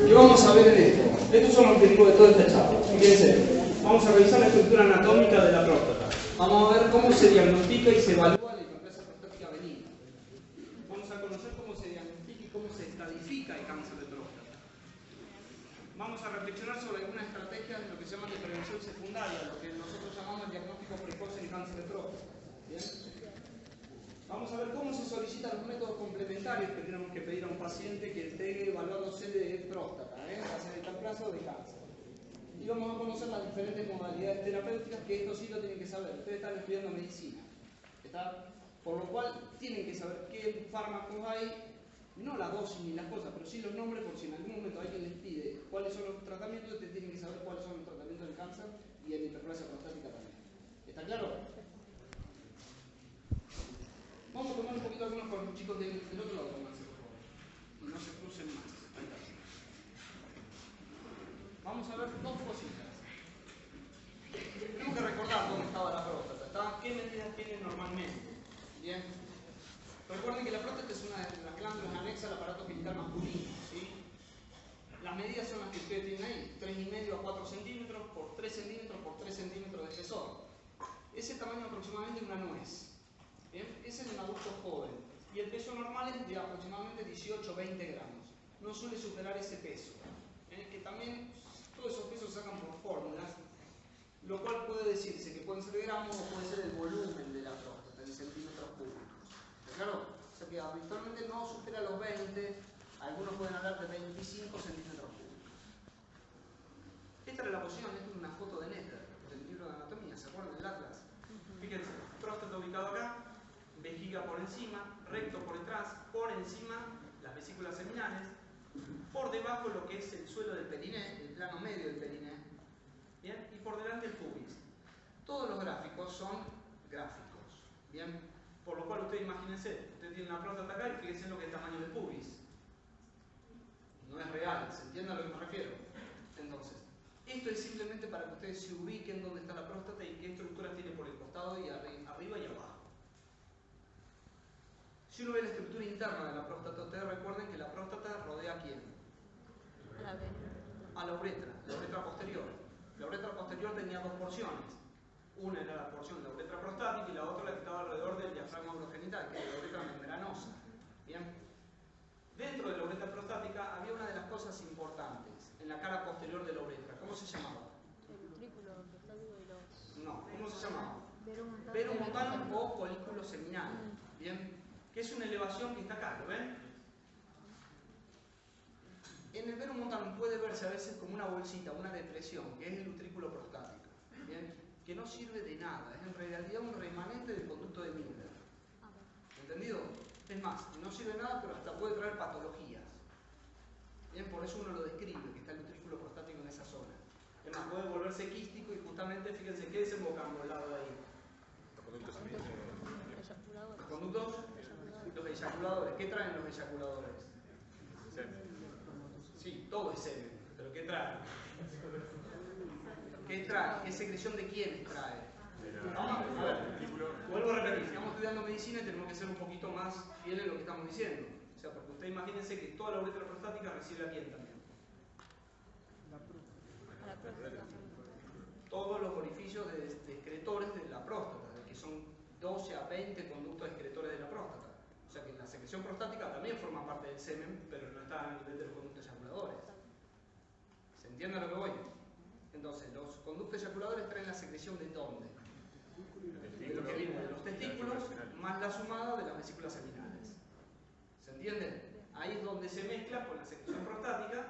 ¿Qué vamos a ver en esto? Estos son los objetivos de toda esta charla. Fíjense, vamos a revisar la estructura anatómica de la próstata. Vamos a ver cómo se diagnostica y se evalúa la hiperplasia prostática benigna. Vamos a conocer cómo se diagnostica y cómo se estadifica el cáncer de próstata. Vamos a reflexionar sobre algunas estrategias de lo que se llama de prevención secundaria, lo que nosotros llamamos el diagnóstico precoz en cáncer de próstata. ¿Bien? Vamos a ver cómo se solicitan los métodos complementarios que tenemos que pedir a un paciente que esté evaluándose de próstata, ya sea de hiperplasia o de cáncer. Y vamos a conocer las diferentes modalidades terapéuticas, que esto sí lo tienen que saber. Ustedes están estudiando medicina, ¿está? Por lo cual tienen que saber qué fármacos hay, no la dosis ni las cosas, pero sí los nombres, por si en algún momento alguien les pide cuáles son los tratamientos, ustedes tienen que saber cuáles son los tratamientos del cáncer y en hiperplasia prostática también. ¿Está claro? Vamos a tomar un poquito algunos con los chicos del otro lado, por favor. Y no se crucen más. Ahí está. Vamos a ver dos cositas. Tenemos que recordar dónde estaba la próstata. ¿Qué medidas tiene normalmente? Bien. Recuerden que la próstata es una de las glándulas anexas al aparato genital masculino, ¿sí? Las medidas son las que ustedes tienen ahí: 3,5 a 4 centímetros por 3 centímetros por 3 centímetros de espesor. Ese tamaño aproximadamente de una nuez. Bien, ese es un adulto joven y el peso normal es de aproximadamente 18-20 gramos. No suele superar ese peso. Que también todos esos pesos se sacan por fórmulas, lo cual puede decirse que pueden ser gramos o puede ser el volumen de la próstata en centímetros cúbicos. Claro, o sea que habitualmente no supera los 20, algunos pueden hablar de 25 centímetros cúbicos. Esta era la posición, esta es una foto de Netter, del libro de anatomía, ¿se acuerdan del Atlas? Fíjense, próstata ubicado acá, vejiga por encima, recto por detrás, por encima las vesículas seminales, por debajo lo que es el suelo del periné, el plano medio del periné, ¿bien? Y por delante el pubis. Todos los gráficos son gráficos, ¿bien? Por lo cual ustedes imagínense, ustedes tienen una próstata acá y fíjense lo que es el tamaño del pubis. No es real, ¿se entiende a lo que me refiero? Entonces, esto es simplemente para que ustedes se ubiquen dónde está la próstata y qué estructuras tiene por el costado y arriba y abajo. Si uno ve la estructura interna de la próstata, ustedes recuerden que la próstata rodea ¿a quién? A la uretra posterior. La uretra posterior tenía dos porciones. Una era la porción de la uretra prostática y la otra la que estaba alrededor del diafragma urogenital, que es la uretra membranosa. ¿Bien? Dentro de la uretra prostática había una de las cosas importantes, en la cara posterior de la uretra. ¿Cómo se llamaba? El utrículo prostático y los... No, ¿cómo se llamaba? Verum montanum o folículo seminal. ¿Bien? Que es una elevación que está acá, ¿lo ven? En el verum montanum puede verse a veces como una bolsita, una depresión, que es el utrículo prostático, ¿bien? Que no sirve de nada, es en realidad un remanente del conducto de Miller. ¿Entendido? Es más, no sirve de nada, pero hasta puede traer patologías. Bien, por eso uno lo describe, que está el utrículo prostático en esa zona. Es más, puede volverse quístico y justamente, fíjense, ¿qué desembocan por el lado de ahí? Los conductos, los eyaculadores. ¿Qué traen los eyaculadores? Sí, todo es semen, pero ¿qué trae? ¿Qué trae? ¿Qué secreción de quiénes trae? A ver, vuelvo a repetir, estamos estudiando medicina y tenemos que ser un poquito más fieles en lo que estamos diciendo. O sea, porque ustedes imagínense que toda la uretra prostática recibe a quién también. Todos los orificios de excretores de la próstata, que son 12 a 20 conductos excretores de la próstata. O sea que la secreción prostática también forma parte del semen, pero no está a nivel de los conductos eyaculadores. ¿Se entiende a lo que voy? Entonces, los conductos eyaculadores traen la secreción ¿de dónde? De lo que viene de los testículos, más la sumada de las vesículas seminales. ¿Se entiende? Ahí es donde se mezcla con la secreción prostática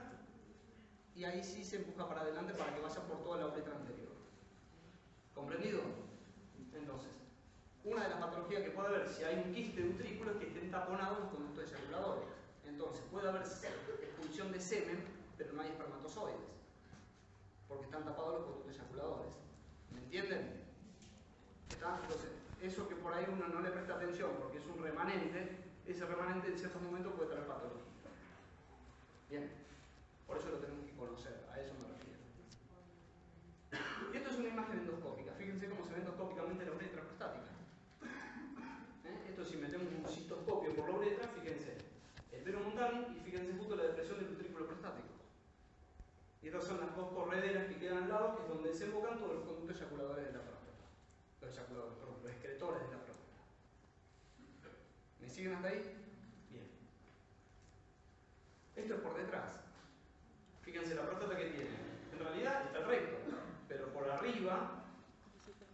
y ahí sí se empuja para adelante para que vaya por toda la uretra anterior. ¿Comprendido? Entonces, una de las patologías que puede haber si hay un quiste de utrículo es que estén taponados los conductos eyaculadores. Entonces, puede haber expulsión de semen, pero no hay espermatozoides, porque están tapados los conductos eyaculadores. ¿Me entienden? ¿Está? Entonces, eso que por ahí uno no le presta atención porque es un remanente, ese remanente en ciertos momentos puede traer patología. Bien, por eso lo tenemos que conocer, a eso me refiero. Y esto es una imagen endoscópica, fíjense cómo se ve endoscópicamente la uretra prostática. Esto si metemos un cistoscopio por la uretra, fíjense, el verum montanum y fíjense justo la depresión del utrículo prostático. Y estas son las dos correderas que quedan al lado, que es donde desembocan todos los conductos eyaculadores de la próstata. Los eyaculadores, perdón, los excretores de la próstata. ¿Me siguen hasta ahí? Bien. Esto es por detrás. Fíjense la próstata que tiene. En realidad está recto, pero por arriba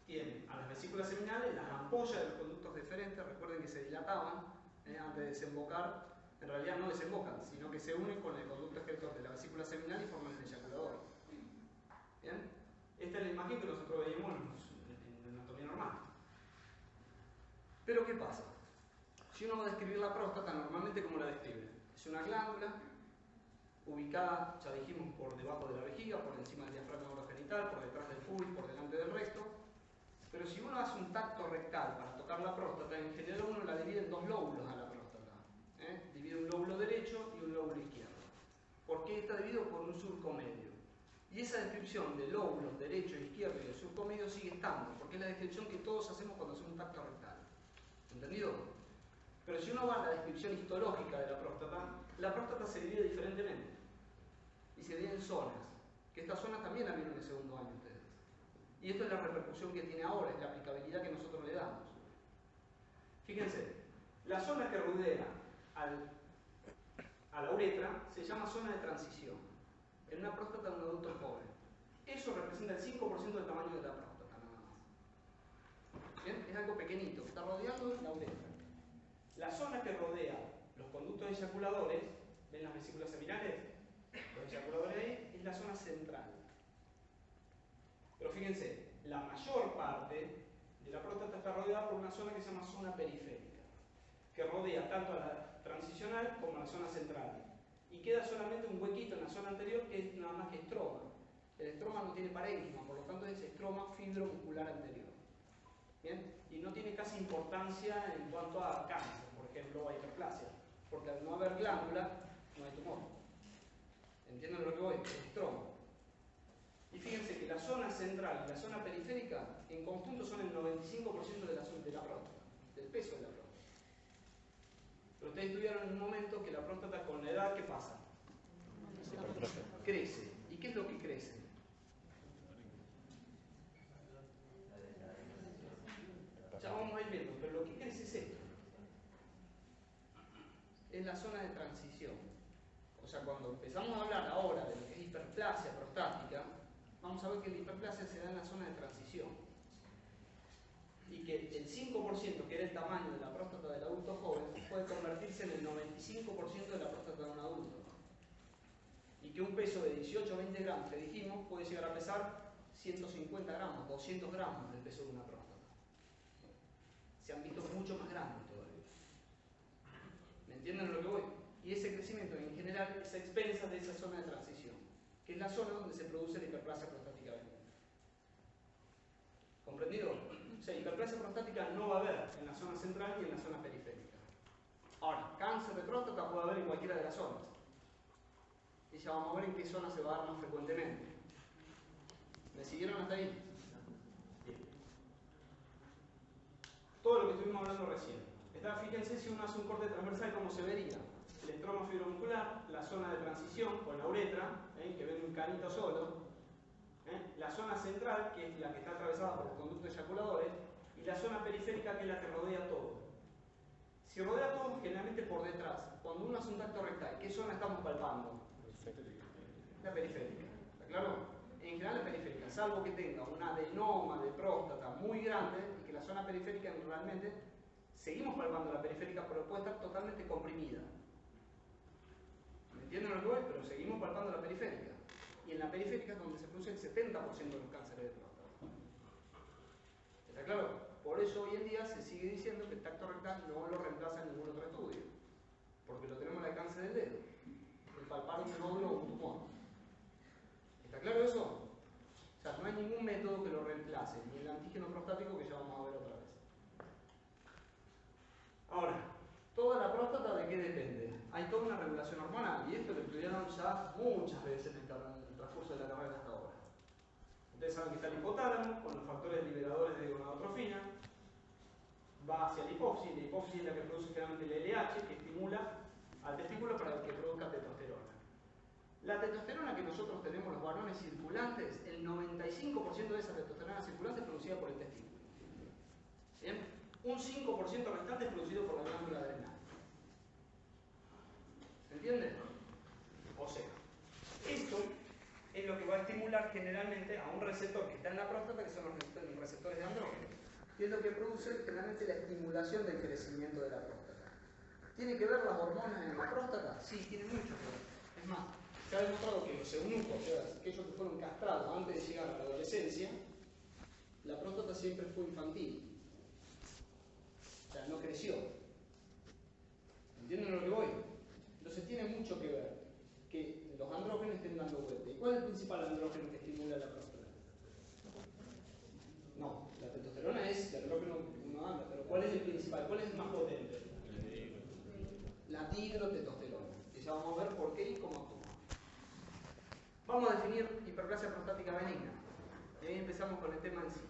tiene a las vesículas seminales, las ampollas de los conductos deferentes. Recuerden que se dilataban antes de desembocar. En realidad no desembocan, sino que se unen con el conducto excretor de la vesícula seminal y forman el eyaculador. ¿Bien? Esta es la imagen que nosotros veíamos en anatomía normal. Pero ¿qué pasa? Si uno va a describir la próstata, normalmente ¿cómo la describe? Es una glándula ubicada, ya dijimos, por debajo de la vejiga, por encima del diafragma orogenital, por detrás del pubis, por delante del recto. Pero si uno hace un tacto rectal para tocar la próstata, en general uno la divide en dos lóbulos a la próstata. Divide un lóbulo derecho y un lóbulo izquierdo. ¿Por qué está dividido? Por un surco medio. Y esa descripción de lóbulos derecho, izquierdo y el surco medio sigue estando, porque es la descripción que todos hacemos cuando hacemos un tacto rectal. ¿Entendido? Pero si uno va a la descripción histológica de la próstata se divide diferentemente. Y se divide en zonas. Que estas zonas también la vieron en el segundo año ustedes. Y esto es la repercusión que tiene ahora, es la aplicabilidad que nosotros le damos. Fíjense, la zona que rodea a la uretra se llama zona de transición. En una próstata de un adulto joven. Eso representa el 5% del tamaño de la próstata, nada más. ¿Bien? Es algo pequeñito, está rodeando la uretra. La zona que rodea los conductos eyaculadores, ¿ven las vesículas seminales? Los eyaculadores ahí, es la zona central. Pero fíjense, la mayor parte de la próstata está rodeada por una zona que se llama zona periférica, que rodea tanto a la transicional como a la zona central. Y queda solamente un huequito en la zona anterior que es nada más que estroma. El estroma no tiene parénquima, por lo tanto es estroma fibromuscular anterior. ¿Bien? Y no tiene casi importancia en cuanto a cáncer, por ejemplo, o a hiperplasia, porque al no haber glándula, no hay tumor. ¿Entienden lo que voy? Es estroma. Y fíjense que la zona central y la zona periférica en conjunto son el 95% de la próstata, del peso de la próstata. Pero ustedes estudiaron en un momento que la próstata con la edad, ¿qué pasa? Crece. ¿Y qué es lo que crece? Ya vamos a ir viendo, pero lo que crece es esto. Es la zona de transición. O sea, cuando empezamos a hablar ahora de lo que es hiperplasia prostática, vamos a ver que la hiperplasia se da en la zona de transición. Y que el 5%, que era el tamaño de la próstata del adulto joven, puede convertirse en el 95% de la próstata de un adulto. Y que un peso de 18 o 20 gramos que dijimos puede llegar a pesar 150 gramos, 200 gramos del peso de una próstata. Se han visto mucho más grandes todavía. ¿Me entienden lo que voy? Y ese crecimiento en general es a expensas de esa zona de transición, que es la zona donde se produce la hiperplasia prostática benigna. ¿Comprendido? O sea, hiperplasia prostática no va a haber en la zona central y en la zona periférica. Ahora, cáncer de próstata puede haber en cualquiera de las zonas. Y ya vamos a ver en qué zona se va a dar más frecuentemente. ¿Me siguieron hasta ahí? Bien. Todo lo que estuvimos hablando recién. Fíjense si uno hace un corte transversal, cómo se vería. El estroma fibromuscular, la zona de transición con la uretra, que ven un canito solo, la zona central, que es la que está atravesada por los conductos eyaculadores, y la zona periférica, que es la que rodea todo. Si rodea todo, generalmente por detrás. Cuando uno hace un tacto rectal, ¿qué zona estamos palpando? La periférica. ¿Está claro? En general la periférica, salvo que tenga un adenoma de próstata muy grande y que la zona periférica realmente seguimos palpando la periférica, pero puede estar totalmente comprimida. ¿Me entienden lo que voy? Pero seguimos palpando la periférica. Y en la periférica es donde se produce el 70% de los cánceres de próstata. ¿Está claro? Por eso hoy en día se sigue diciendo que el tacto rectal no lo reemplaza en ningún otro estudio, porque lo tenemos al alcance del dedo. El palpar un nódulo o un tumor. ¿Está claro eso? O sea, no hay ningún método que lo reemplace, ni el antígeno prostático, que ya vamos a ver otra vez. Ahora, ¿toda la próstata de qué depende? Hay toda una regulación hormonal, y esto lo estudiaron ya muchas veces en el transcurso de la carrera hasta ahora. Ustedes saben que está el hipotálamo, con los factores liberadores de gonadotrofina, va hacia la hipófisis. La hipófisis es la que produce generalmente el LH, que estimula al testículo para que produzca testosterona. La La testosterona que nosotros tenemos los varones circulantes, el 95% de esa testosterona circulante es producida por el testículo. ¿Bien? Un 5% restante es producido por la glándula adrenal. ¿Se entiende? O sea, esto es lo que va a estimular generalmente a un receptor que está en la próstata, que son los receptores de andrógeno, que es lo que produce generalmente la estimulación del crecimiento de la próstata. ¿Tiene que ver las hormonas en la próstata? Sí, tiene mucho que ver. Es más, se ha demostrado que los eunucos, o sea, aquellos que fueron castrados antes de llegar a la adolescencia, la próstata siempre fue infantil. O sea, no creció. ¿Entienden a lo que voy? Entonces tiene mucho que ver que los andrógenos estén dando vuelta. ¿Y cuál es el principal andrógeno que estimula la próstata? No, la testosterona es el andrógeno que uno anda, pero ¿cuál es el principal? ¿Cuál es el más potente? La dihidrotestosterona. Y ya vamos a ver por qué y cómo actúa. Vamos a definir hiperplasia prostática benigna. Y ahí empezamos con el tema en sí.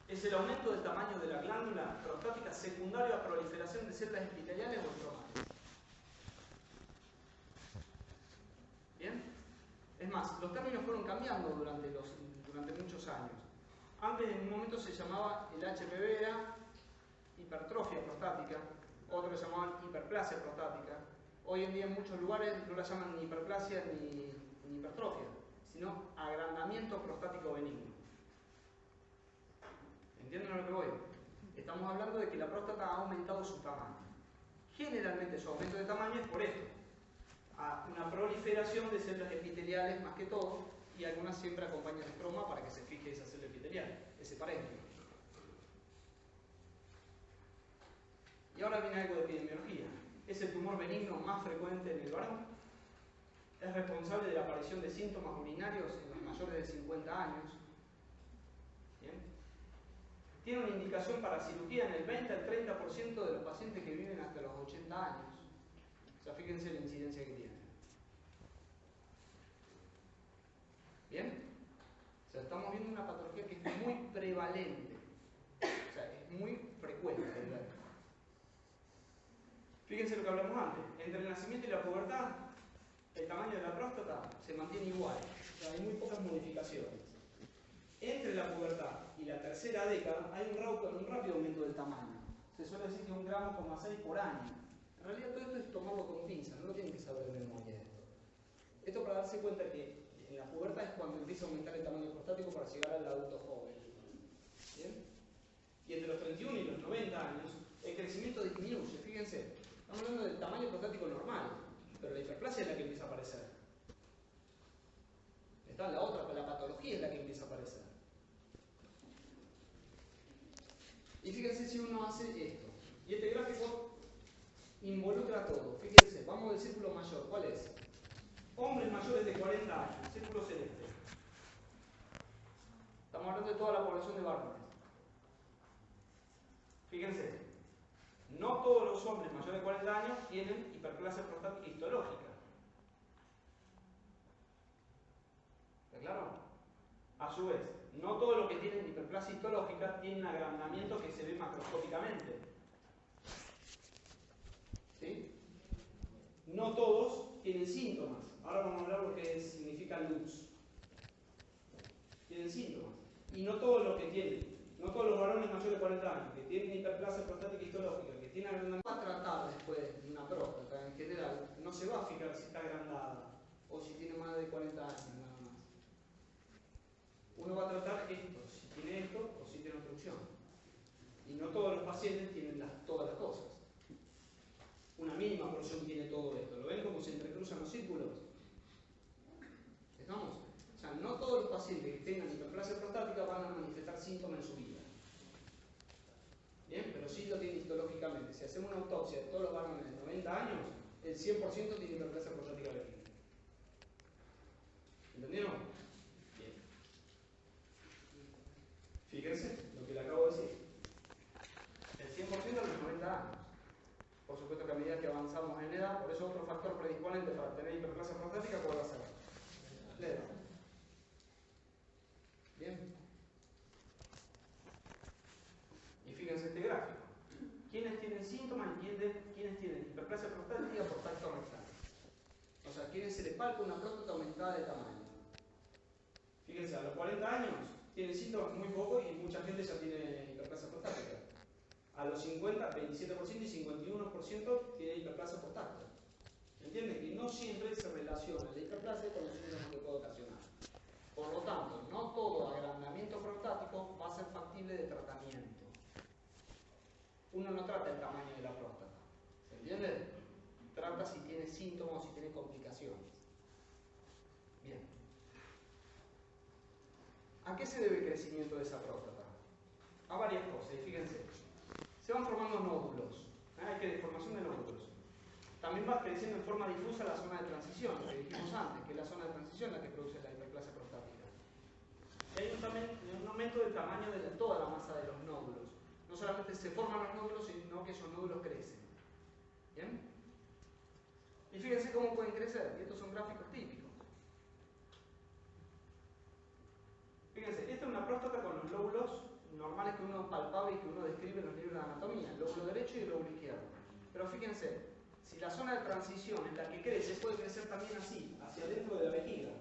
Es el aumento del tamaño de la glándula prostática secundario a proliferación de células epiteliales o estromáticas. ¿Bien? Es más, los términos fueron cambiando durante muchos años. Antes en un momento se llamaba el HPV era hipertrofia prostática, otros se llamaban hiperplasia prostática. Hoy en día en muchos lugares no la llaman ni hiperplasia ni hipertrofia, sino agrandamiento prostático benigno. ¿Entienden a lo que voy? Estamos hablando de que la próstata ha aumentado su tamaño. Generalmente su aumento de tamaño es por esto. A una proliferación de células epiteliales más que todo, y algunas siempre acompañan el estroma para que se fije esa célula epitelial, ese parénquima. Y ahora viene algo de epidemiología. ¿Es el tumor benigno más frecuente en el varón? ¿Es responsable de la aparición de síntomas urinarios en los mayores de 50 años? ¿Bien? Tiene una indicación para cirugía en el 20 al 30% de los pacientes que viven hasta los 80 años. O sea, fíjense la incidencia que tiene. ¿Bien? O sea, estamos viendo una patología que es muy prevalente. O sea, es muy frecuente. Fíjense lo que hablamos antes. Entre el nacimiento y la pubertad, el tamaño de la próstata se mantiene igual. O sea, hay muy pocas modificaciones. Entre la pubertad y la tercera década hay un rápido aumento del tamaño. Se suele decir que 1,6 gramos por año. En realidad todo esto es tomarlo con pinzas, no lo tienen que saber de memoria esto. Esto para darse cuenta que en la pubertad es cuando empieza a aumentar el tamaño prostático para llegar al adulto joven. ¿Bien? Y entre los 31 y los 90 años el crecimiento disminuye, fíjense. Estamos hablando del tamaño prostático normal, pero la hiperplasia es la que empieza a aparecer. Está la otra, la patología es la que empieza a aparecer. Y fíjense si uno hace esto. Y este gráfico involucra todo. Fíjense, vamos del círculo mayor. ¿Cuál es? Hombres mayores de 40 años, círculo celeste. Estamos hablando de toda la población de varones. Fíjense, no todos los hombres mayores de 40 años tienen hiperplasia prostática histológica. ¿Está claro? A su vez, no todos los que tienen hiperplasia histológica tienen agrandamiento que se ve macroscópicamente. ¿Sí? No todos tienen síntomas. Ahora vamos a hablar de lo que significa luz. Tienen síntomas. Y no todos los que tienen, no todos los varones mayores de 40 años que tienen hiperplasia prostática histológica, que tienen agrandamiento, va a tratar después de una próstata en general, no se va a fijar si está agrandada o si tiene más de 40 años nada más. Uno va a tratar esto, si tiene esto o si tiene obstrucción. Y no todos los pacientes tienen todas las cosas. Una mínima porción tiene todo esto. ¿Lo ven cómo se entrecruzan los círculos? ¿Estamos? O sea, no todos los pacientes que tengan hiperplasia prostática van a manifestar síntomas en su vida. Bien, pero sí lo tienen histológicamente. Si hacemos una autopsia de todos los varones de 90 años, el 100% tiene hiperplasia prostática benigna. ¿Entendieron? Bien. Fíjense lo que le acabo de decir. El 100% a los 90 años. Por supuesto que a medida que avanzamos en edad, por eso otro factor predisponente para tener hiperplasia prostática, ¿cuál va a ser? La edad. Bien. Y fíjense este gráfico. ¿Quiénes tienen síntomas y quiénes tienen hiperplasia prostática por tacto rectal? O sea, ¿quiénes se les palpa una próstata aumentada de tamaño. Fíjense, a los 40 años tienen síntomas muy poco y mucha gente ya tiene hiperplasia prostática. A los 50, 27% y 51% tiene hiperplasia prostática. ¿Entienden? Que no siempre se relaciona la hiperplasia con los síntomas que puede ocasionar. Por lo tanto, no todo agrandamiento prostático va a ser factible de tratamiento. Uno no trata el tamaño de la próstata. ¿Se entiende? Trata si tiene síntomas o si tiene complicaciones. Bien. ¿A qué se debe el crecimiento de esa próstata? A varias cosas, y fíjense. Se van formando nódulos. Hay que deformación de nódulos. También va creciendo en forma difusa la zona de transición, lo que dijimos antes, que es la zona de transición la que produce la hiperplasia prostática. Y hay también un aumento del tamaño de toda la masa de los nódulos. No solamente se forman los nódulos, sino que esos nódulos crecen. ¿Bien? Y fíjense cómo pueden crecer, y estos son gráficos típicos. Fíjense, esta es una próstata con los lóbulos normales que uno palpable y que uno describe en los libros de anatomía, el lóbulo derecho y el lóbulo izquierdo. Pero fíjense, si la zona de transición es la que crece, puede crecer también así, hacia adentro de la vejiga.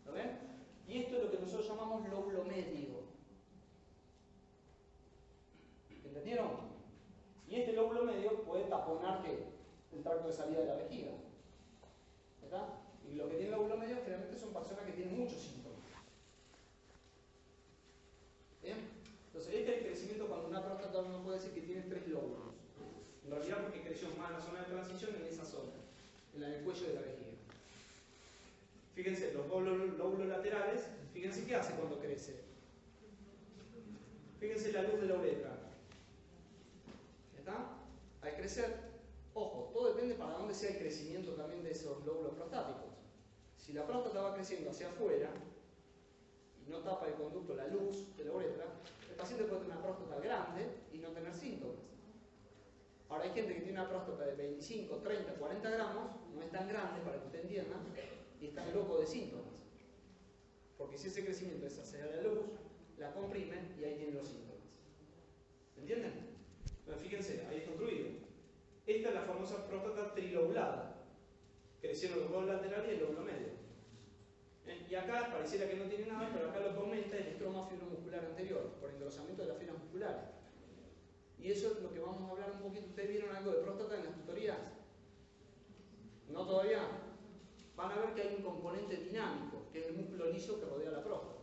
¿Lo ven? Y esto es lo que nosotros llamamos lóbulo medio. ¿Entendieron? Y este lóbulo medio puede taponar ¿qué? El tracto de salida de la vejiga. ¿Verdad? Y lo que tiene el lóbulo medio generalmente son personas que tienen muchos síntomas. ¿Bien? Entonces, este es el crecimiento cuando una próstata uno puede decir que tiene 3 lóbulos. En realidad porque creció más en la zona de transición en esa zona, en el cuello de la vejiga. Fíjense, los lóbulos laterales, fíjense qué hace cuando crece. Fíjense la luz de la uretra. ¿Está? Al crecer, ojo, todo depende para dónde sea el crecimiento también de esos lóbulos prostáticos. Si la próstata va creciendo hacia afuera y no tapa el conducto, la luz de la uretra, el paciente puede tener una próstata grande y no tener síntomas. Ahora hay gente que tiene una próstata de 25, 30, 40 gramos, no es tan grande para que usted entienda, y está loco de síntomas. Porque si ese crecimiento es hacia la luz, la comprime y ahí tiene los síntomas. ¿Entienden? Bueno, fíjense, ahí es construido. Esta es la famosa próstata trilobulada. Crecieron los lóbulos laterales y el lóbulo medio. Y acá pareciera que no tiene nada, pero acá lo que aumenta es el estroma fibromuscular anterior, por engrosamiento de las fibras musculares. Y eso es lo que vamos a hablar un poquito. ¿Ustedes vieron algo de próstata en las tutorías? ¿No todavía? Van a ver que hay un componente dinámico, que es el músculo liso que rodea la próstata.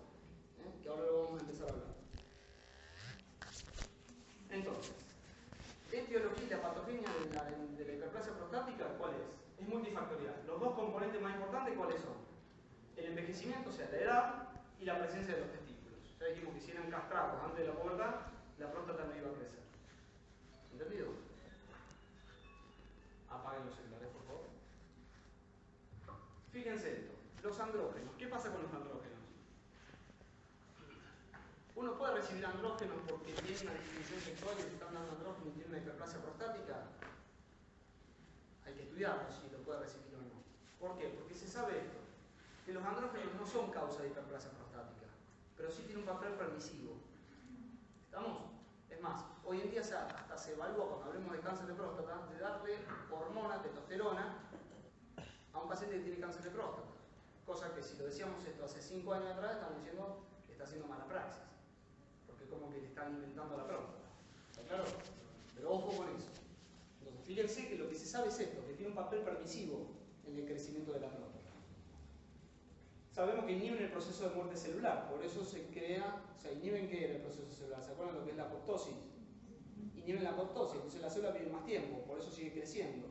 Que ahora lo vamos a empezar a hablar. Entonces, etiología y la patogenia de la hiperplasia prostática, ¿cuál es? Es multifactorial. Los dos componentes más importantes, ¿cuáles son? El envejecimiento, o sea, la edad, y la presencia de los testículos. Ya dijimos que si eran castrados antes de la pubertad, la próstata no iba a crecer. ¿Entendido? Apaguen los celulares, por favor. Fíjense esto, los andrógenos. ¿Qué pasa con los andrógenos? Uno puede recibir andrógenos porque tiene una disfunción sexual y le están dando andrógenos y tiene una hiperplasia prostática. Hay que estudiarlo si lo puede recibir o no. ¿Por qué? Porque se sabe esto, que los andrógenos no son causa de hiperplasia prostática, pero sí tienen un papel permisivo. ¿Estamos? Es más, hoy en día hasta se evalúa, cuando hablemos de cáncer de próstata, de darle hormona, testosterona, a un paciente que tiene cáncer de próstata. Cosa que si lo decíamos esto hace 5 años atrás, estamos diciendo que está haciendo mala praxis. Porque como que le está alimentando la próstata. ¿Está claro? Pero ojo con eso. Entonces, fíjense que lo que se sabe es esto, que tiene un papel permisivo en el crecimiento de la próstata. Sabemos que inhiben el proceso de muerte celular, por eso se crea, o sea, inhiben ¿qué era el proceso celular? ¿Se acuerdan lo que es la apoptosis? Inhiben la apoptosis, entonces la célula vive más tiempo, por eso sigue creciendo.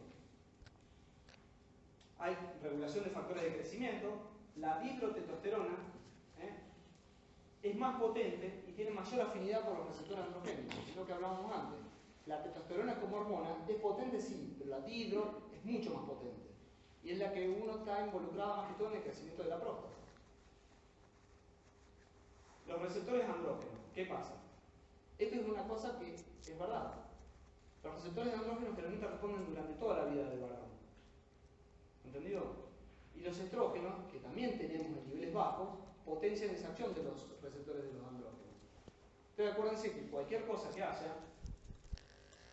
Hay regulación de factores de crecimiento, la dihidrotestosterona es más potente y tiene mayor afinidad por los receptores androgénicos, es lo que hablábamos antes. La testosterona como hormona es potente, sí, pero la dihidro es mucho más potente. Y es la que uno está involucrada más que todo en el crecimiento de la próstata. Los receptores andrógenos, ¿qué pasa? Esto es una cosa que es verdad. Los receptores andrógenos generalmente responden durante toda la vida del varón. ¿Entendido? Y los estrógenos, que también tenemos en niveles bajos, potencian esa acción de los receptores de los andrógenos. Entonces acuérdense que cualquier cosa que haya,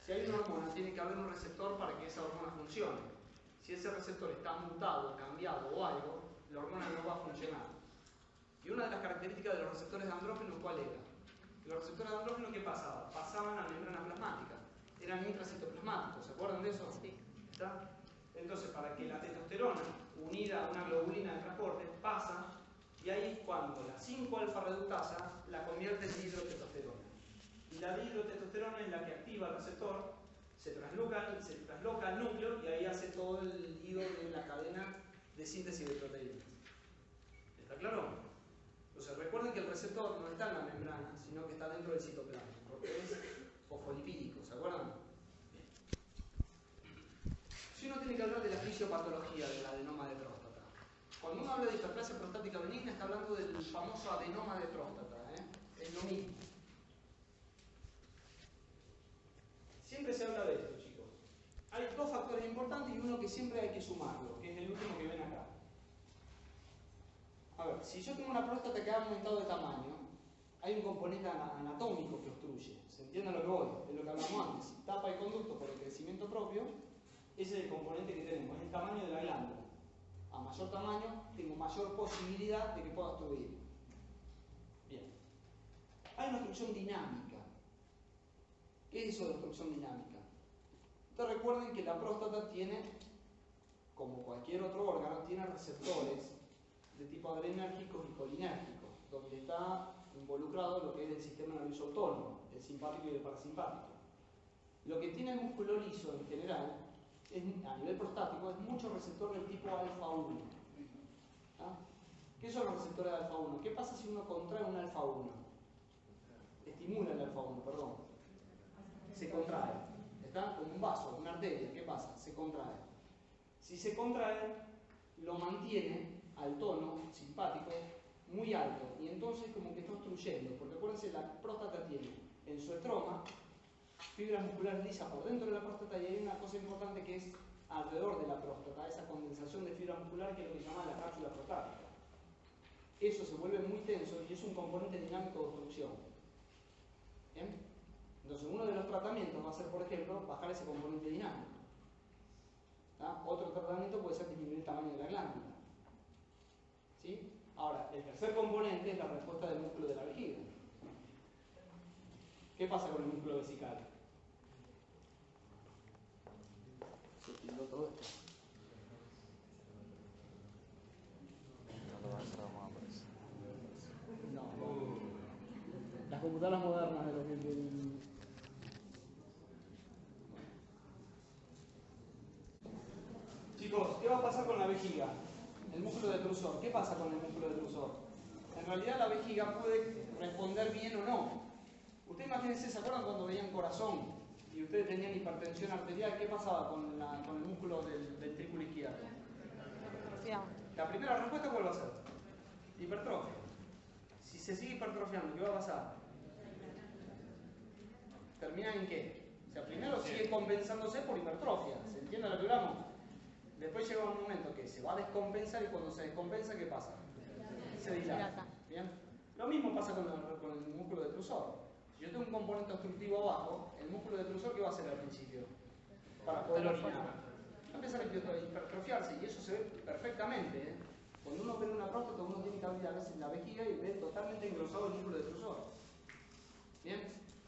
si hay una hormona, tiene que haber un receptor para que esa hormona funcione. Si ese receptor está mutado, cambiado o algo, la hormona no va a funcionar. Y una de las características de los receptores de andrógeno, ¿cuál era? Los receptores de andrógeno, ¿qué pasaba? Pasaban a membrana plasmática. Eran intracitoplasmáticos, ¿se acuerdan de eso? Sí. ¿Está? Entonces, para que la testosterona, unida a una globulina de transporte, pasa, y ahí es cuando la 5-alfa reductasa la convierte en dihidrotestosterona. Y la dihidrotestosterona es la que activa el receptor, se trasloca al núcleo y ahí hace todo el hilo de la cadena de síntesis de proteínas. ¿Está claro? Entonces recuerden que el receptor no está en la membrana, sino que está dentro del citoplasma, porque es fosfolipídico, ¿se acuerdan? Bien. Si uno tiene que hablar de la fisiopatología del adenoma de próstata, cuando uno habla de hiperplasia prostática benigna está hablando del famoso adenoma de próstata, es lo mismo. Siempre se habla de esto, chicos. Hay dos factores importantes y uno que siempre hay que sumarlo, que es el último que ven acá. A ver, si yo tengo una próstata que ha aumentado de tamaño, hay un componente anatómico que obstruye. ¿Se entiende a lo que voy? Es lo que hablamos antes. Si tapa el conducto por el crecimiento propio, ese es el componente que tenemos, es el tamaño de la glándula. A mayor tamaño, tengo mayor posibilidad de que pueda obstruir. Bien. Hay una obstrucción dinámica. ¿Qué es eso de obstrucción dinámica? Ustedes recuerden que la próstata tiene, como cualquier otro órgano, tiene receptores de tipo adrenérgicos y colinérgicos, donde está involucrado lo que es el sistema nervioso autónomo, el simpático y el parasimpático. Lo que tiene el músculo liso en general, a nivel prostático, es mucho receptor del tipo alfa-1. ¿Qué son los receptores de alfa-1? ¿Qué pasa si uno contrae un alfa-1? Estimula el alfa-1, perdón. Se contrae. Está como un vaso, una arteria. ¿Qué pasa? Se contrae. Si se contrae, lo mantiene al tono simpático muy alto y entonces como que está obstruyendo, porque acuérdense, la próstata tiene en su estroma fibras musculares lisas por dentro de la próstata y hay una cosa importante que es alrededor de la próstata, esa condensación de fibra muscular que es lo que se llama la cápsula prostática. Eso se vuelve muy tenso y es un componente dinámico de obstrucción. ¿Bien? Entonces uno de los tratamientos va a ser, por ejemplo, bajar ese componente dinámico. Otro tratamiento puede ser disminuir el tamaño de la glándula. ¿Sí? Ahora, el tercer componente es la respuesta del músculo de la vejiga. ¿Qué pasa con el músculo vesical? Se tildó todo esto. No. Las computadoras modernas de lo que... Chicos, ¿qué va a pasar con la vejiga? El músculo detrusor. ¿Qué pasa con el músculo detrusor? En realidad la vejiga puede responder bien o no. Ustedes imagínense, ¿se acuerdan cuando veían corazón y ustedes tenían hipertensión arterial? ¿Qué pasaba con el músculo del ventrículo izquierdo? La primera respuesta, ¿cuál va a ser? Hipertrofia. Si se sigue hipertrofiando, ¿qué va a pasar? ¿Termina en qué? O sea, primero sigue compensándose por hipertrofia. ¿Se entiende lo que hablamos? Después llega un momento que se va a descompensar y cuando se descompensa, ¿qué pasa? Se dilata. ¿Bien? Lo mismo pasa con el músculo detrusor. Si yo tengo un componente obstructivo abajo, el músculo detrusor, ¿qué va a hacer al principio? Para poder orinar. Va a empezar a hipertrofiarse y eso se ve perfectamente. Cuando uno ve una próstata, uno tiene que abrir a veces la vejiga y ve totalmente engrosado el músculo detrusor. ¿Bien?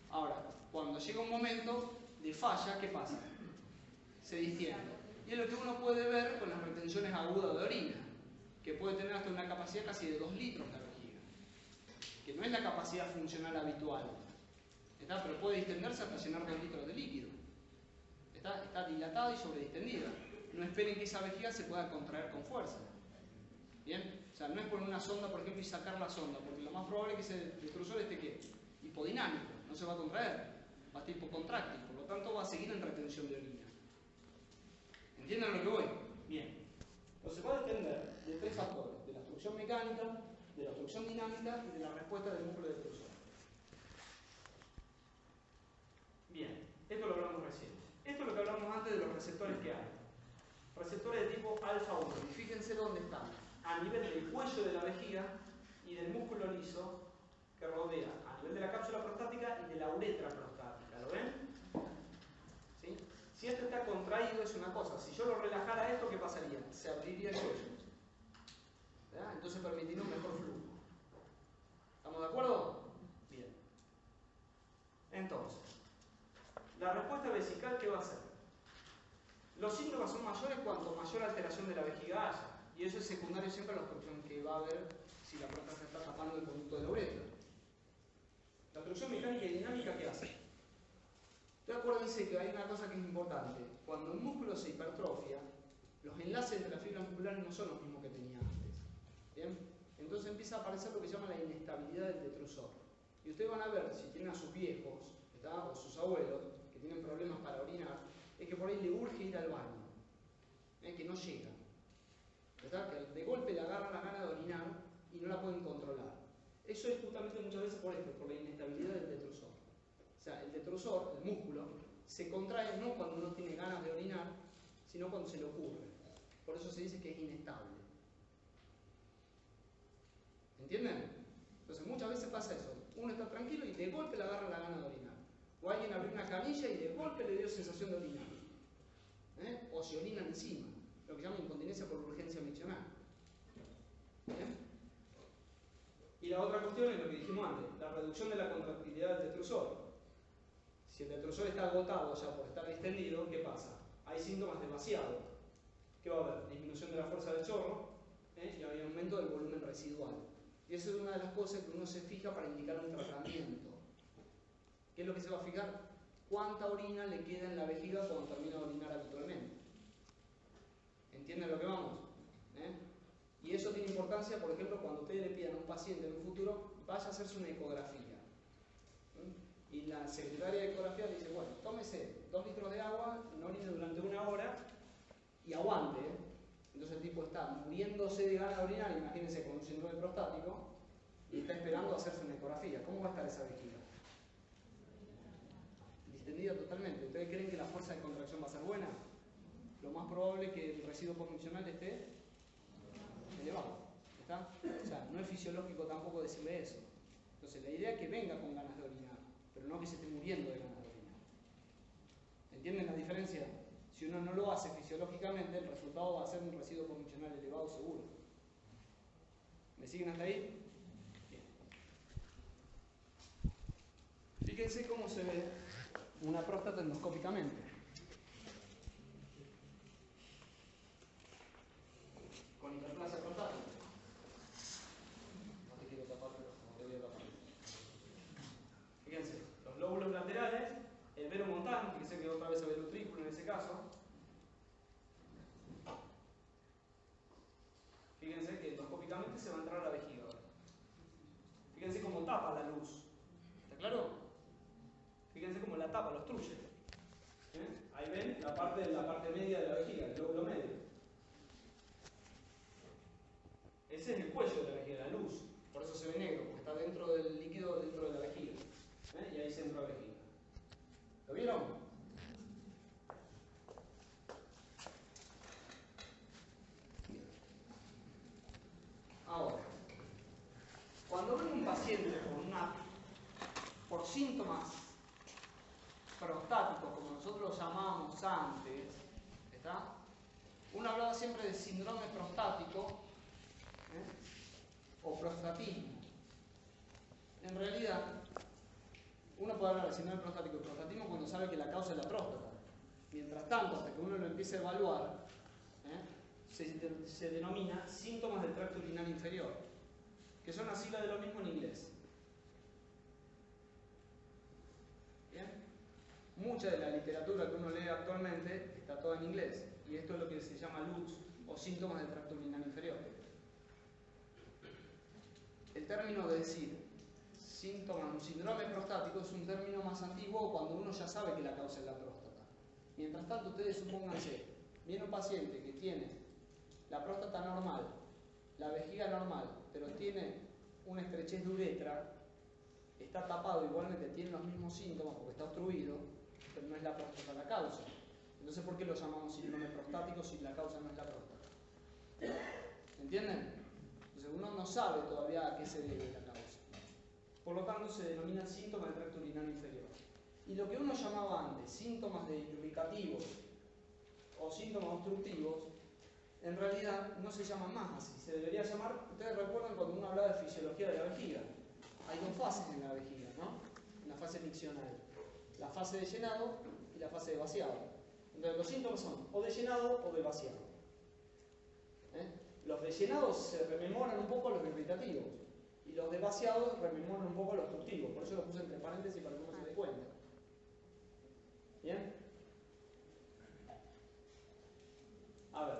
Ahora, cuando llega un momento de falla, ¿qué pasa? Se distiende. Y es lo que uno puede ver con las retenciones agudas de orina, que puede tener hasta una capacidad casi de 2 litros la vejiga, que no es la capacidad funcional habitual, pero puede distenderse hasta llenar 2 litros de líquido. Está dilatada y sobredistendida. No esperen que esa vejiga se pueda contraer con fuerza. ¿Bien? O sea, no es poner una sonda, por ejemplo, y sacar la sonda, porque lo más probable es que ese detrusor esté ¿qué? Hipodinámico, no se va a contraer, va a estar hipocontráctil, por lo tanto va a seguir en retención de orina. ¿Entienden a lo que voy? Bien. Entonces se va a depender de 3 factores, de la obstrucción mecánica, de la obstrucción dinámica y de la respuesta del músculo detrusor. Bien, esto lo hablamos recién. Esto es lo que hablamos antes de los receptores que hay. Receptores de tipo alfa-1. Y fíjense dónde están. A nivel del cuello de la vejiga y del músculo liso que rodea, a nivel de la cápsula prostática y de la uretra prostática. ¿Lo ven? ¿Sí? Si esto está contraído es una cosa. Si yo lo relajara esto, ¿qué pasaría? Se abriría el cuello. entonces permitirá un mejor flujo. ¿Estamos de acuerdo? Bien. Entonces, la respuesta vesical, ¿qué va a ser? Los síntomas son mayores cuanto mayor alteración de la vejiga haya. Y eso es secundario siempre a la obstrucción que va a haber si la próstata se está tapando el conducto de la uretra. La obstrucción mecánica y dinámica, ¿qué hace? Entonces acuérdense que hay una cosa que es importante. Cuando el músculo se hipertrofia, los enlaces entre las fibras musculares no son los mismos que tenía antes. ¿Bien? Entonces empieza a aparecer lo que se llama la inestabilidad del detrusor. Y ustedes van a ver, si tienen a sus viejos, ¿está? O sus abuelos, que tienen problemas para orinar, es que por ahí le urge ir al baño, que no llega. ¿Está? Que de golpe le agarran la gana de orinar y no la pueden controlar. Eso es justamente muchas veces por esto, por la inestabilidad del detrusor. O sea, el detrusor, el músculo, se contrae no cuando uno tiene ganas de orinar, sino cuando se le ocurre. Por eso se dice que es inestable. ¿Entienden? Entonces muchas veces pasa eso. Uno está tranquilo y de golpe le agarra la gana de orinar. O alguien abrió una canilla y de golpe le dio sensación de orinar. O se orina encima. Lo que se llama incontinencia por urgencia miccional. ¿Bien? Y la otra cuestión es lo que dijimos antes, la reducción de la contractilidad del detrusor. Si el detrusor está agotado ya por estar distendido, ¿qué pasa? Hay síntomas de vaciado. ¿Qué va a haber? Disminución de la fuerza del chorro y hay aumento del volumen residual. Y esa es una de las cosas que uno se fija para indicar un tratamiento. ¿Qué es lo que se va a fijar? ¿Cuánta orina le queda en la vejiga cuando termina de orinar habitualmente? ¿Entienden lo que vamos? Y eso tiene importancia, por ejemplo, cuando ustedes le pidan a un paciente en un futuro, vaya a hacerse una ecografía. Y la secretaria de ecografía le dice, bueno, tómese 2 litros de agua, no orine durante 1 hora y aguante. Entonces el tipo está muriéndose de ganas de orinar, imagínense con un síndrome prostático, y está esperando hacerse una ecografía. ¿Cómo va a estar esa vejiga? Distendida totalmente. ¿Ustedes creen que la fuerza de contracción va a ser buena? Lo más probable es que el residuo postmiccional esté elevado. ¿Está? O sea, no es fisiológico tampoco decirle eso. Entonces la idea es que venga con ganas de orinar, pero no que se esté muriendo de ganas de orinar. ¿Entienden la diferencia? Si uno no lo hace fisiológicamente, el resultado va a ser un residuo postmiccional elevado seguro. ¿Me siguen hasta ahí? Bien. Fíjense cómo se ve una próstata endoscópicamente. Con hiperplasia prostática. No te quiero tapar, pero no te voy a tapar. Fíjense, los lóbulos laterales, el velo montante, fíjense que otra vez se ve el utrículo en ese caso. Fíjense que endoscópicamente se va a entrar a la vejiga. Fíjense cómo tapa la luz. ¿Está claro? Fíjense cómo la tapa, lo obstruye. Ahí ven la parte media de la vejiga, el lóbulo medio. Ese es el cuello de la vejiga, la luz. Por eso se ve negro, porque está dentro del líquido, dentro de la vejiga. Y ahí se entra la vejiga. ¿Lo vieron? Bien. Ahora, cuando ven un paciente por síntomas prostáticos, como nosotros los llamábamos antes, ¿está? Uno hablaba siempre de síndrome prostático o prostatismo. En realidad, uno puede hablar de síndrome prostático y prostatismo cuando sabe que la causa es la próstata. Mientras tanto, hasta que uno lo empiece a evaluar, se denomina síntomas del tracto urinario inferior, que son la sigla de lo mismo en inglés. ¿Bien? Mucha de la literatura que uno lee actualmente está toda en inglés, y esto es lo que se llama LUTS, o síntomas del tracto urinario inferior. El término de decir un síndrome prostático es un término más antiguo cuando uno ya sabe que la causa es la próstata. Mientras tanto, ustedes supónganse, viene un paciente que tiene la próstata normal, la vejiga normal, pero tiene una estrechez de uretra, está tapado igualmente, tiene los mismos síntomas porque está obstruido, pero no es la próstata la causa. Entonces, ¿por qué lo llamamos síndrome prostático si la causa no es la próstata? ¿Entienden? Entonces, uno no sabe todavía a qué se debe la causa. Por lo tanto, se denomina síntoma del tracto urinario inferior. Y lo que uno llamaba antes síntomas de lubricativos o síntomas obstructivos, en realidad no se llaman más así. Se debería llamar, ustedes recuerdan cuando uno hablaba de fisiología de la vejiga. Hay dos fases en la vejiga, ¿no? Una fase miccional. La fase de llenado y la fase de vaciado. Entonces los síntomas son o de llenado o de vaciado. Los de llenado se rememoran un poco a los irritativos. Y los de vaciado rememoran un poco a los obstructivos. Por eso lo puse entre paréntesis para que uno se dé cuenta. ¿Bien? A ver.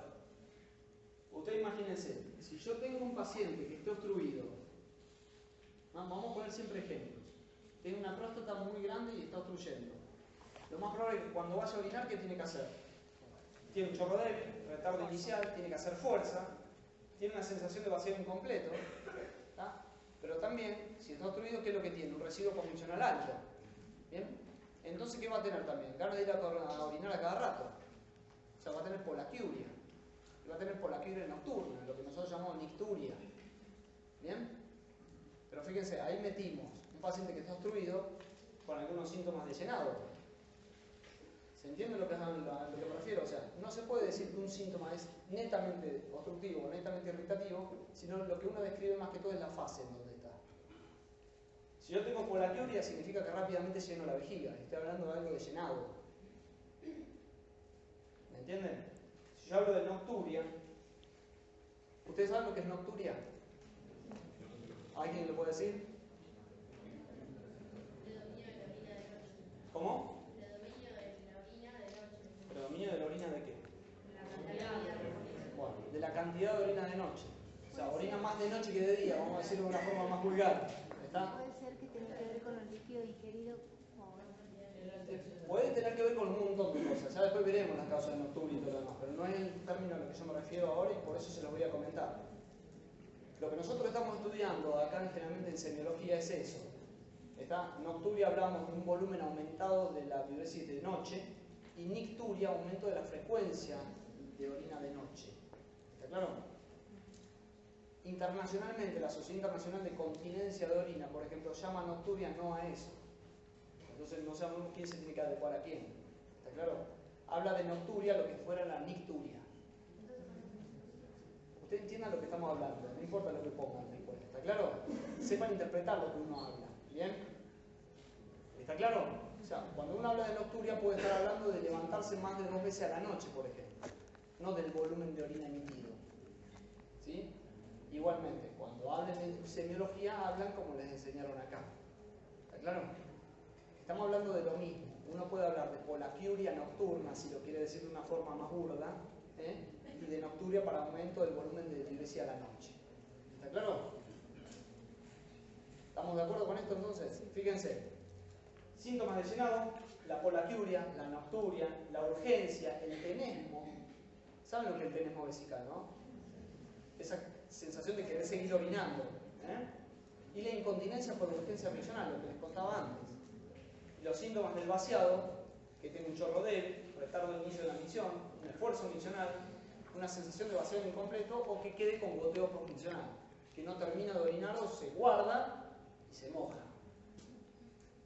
Ustedes imagínense, si yo tengo un paciente que esté obstruido, vamos a poner siempre ejemplos. Tiene una próstata muy grande y está obstruyendo. Lo más probable es que cuando vaya a orinar, ¿qué tiene que hacer? Tiene un chorro débil, retardo inicial, tiene que hacer fuerza, tiene una sensación de vacío incompleto, ¿tá? Pero también, si está obstruido, ¿qué es lo que tiene? Un residuo convencional alto. ¿Bien? Entonces, ¿qué va a tener también? Ganas de ir a orinar a cada rato. O sea, va a tener polaquiuria. Y va a tener polaquiuria nocturna, lo que nosotros llamamos nicturia. ¿Bien? Pero fíjense, ahí metimos un paciente que está obstruido con algunos síntomas de llenado. ¿Se entiende a lo que me refiero? O sea, no se puede decir que un síntoma es netamente obstructivo o netamente irritativo, sino lo que uno describe más que todo es la fase en donde está. Si yo tengo polaquiuria, significa que rápidamente lleno la vejiga. Estoy hablando de algo de llenado. ¿Me entienden? Si yo hablo de nocturia, ¿ustedes saben lo que es nocturia? ¿Alguien lo puede decir? ¿Cómo? ¿Predominio de la orina de qué? Bueno, de la cantidad de orina de noche. O sea, orina más de noche que de día, vamos a decirlo de una forma más vulgar. ¿Está? Puede ser que tenga que ver con el líquido digerido. Puede tener que ver con un montón de cosas. Ya después veremos las causas de nocturia y todo lo demás, pero no es el término a lo que yo me refiero ahora y por eso se los voy a comentar. Lo que nosotros estamos estudiando acá generalmente en semiología es eso. Nocturia hablamos de un volumen aumentado de la diuresis de noche y nicturia, aumento de la frecuencia de orina de noche. ¿Está claro? Internacionalmente, la Sociedad Internacional de Continencia de Orina, por ejemplo, llama nocturia no a eso. Entonces no sabemos quién se tiene que adecuar a quién. ¿Está claro? Habla de nocturia lo que fuera la nicturia. Ustedes entiendan lo que estamos hablando, no importa lo que pongan después. ¿Está claro? Sepan interpretar lo que uno habla. ¿Bien? ¿Está claro? O sea, cuando uno habla de nocturia puede estar hablando de levantarse más de 2 veces a la noche, por ejemplo. No del volumen de orina emitido. ¿Sí? Igualmente, cuando hablen de semiología, hablan como les enseñaron acá. ¿Está claro? Estamos hablando de lo mismo. Uno puede hablar de polaquiuria nocturna, si lo quiere decir de una forma más burda, y de nocturia para aumento del volumen de diuresis a la noche. ¿Está claro? ¿Estamos de acuerdo con esto entonces? Fíjense. Síntomas de llenado, la polaquiuria, la nocturia, la urgencia, el tenesmo. ¿Saben lo que es el tenesmo vesical, no? Esa sensación de querer seguir orinando. Y la incontinencia por urgencia miccional, lo que les contaba antes. Y los síntomas del vaciado, que tiene un chorro débil, retardo de inicio de la micción, un esfuerzo miccional, una sensación de vacío incompleto o que quede con goteo postmiccional, que no termina de orinar o se guarda y se moja.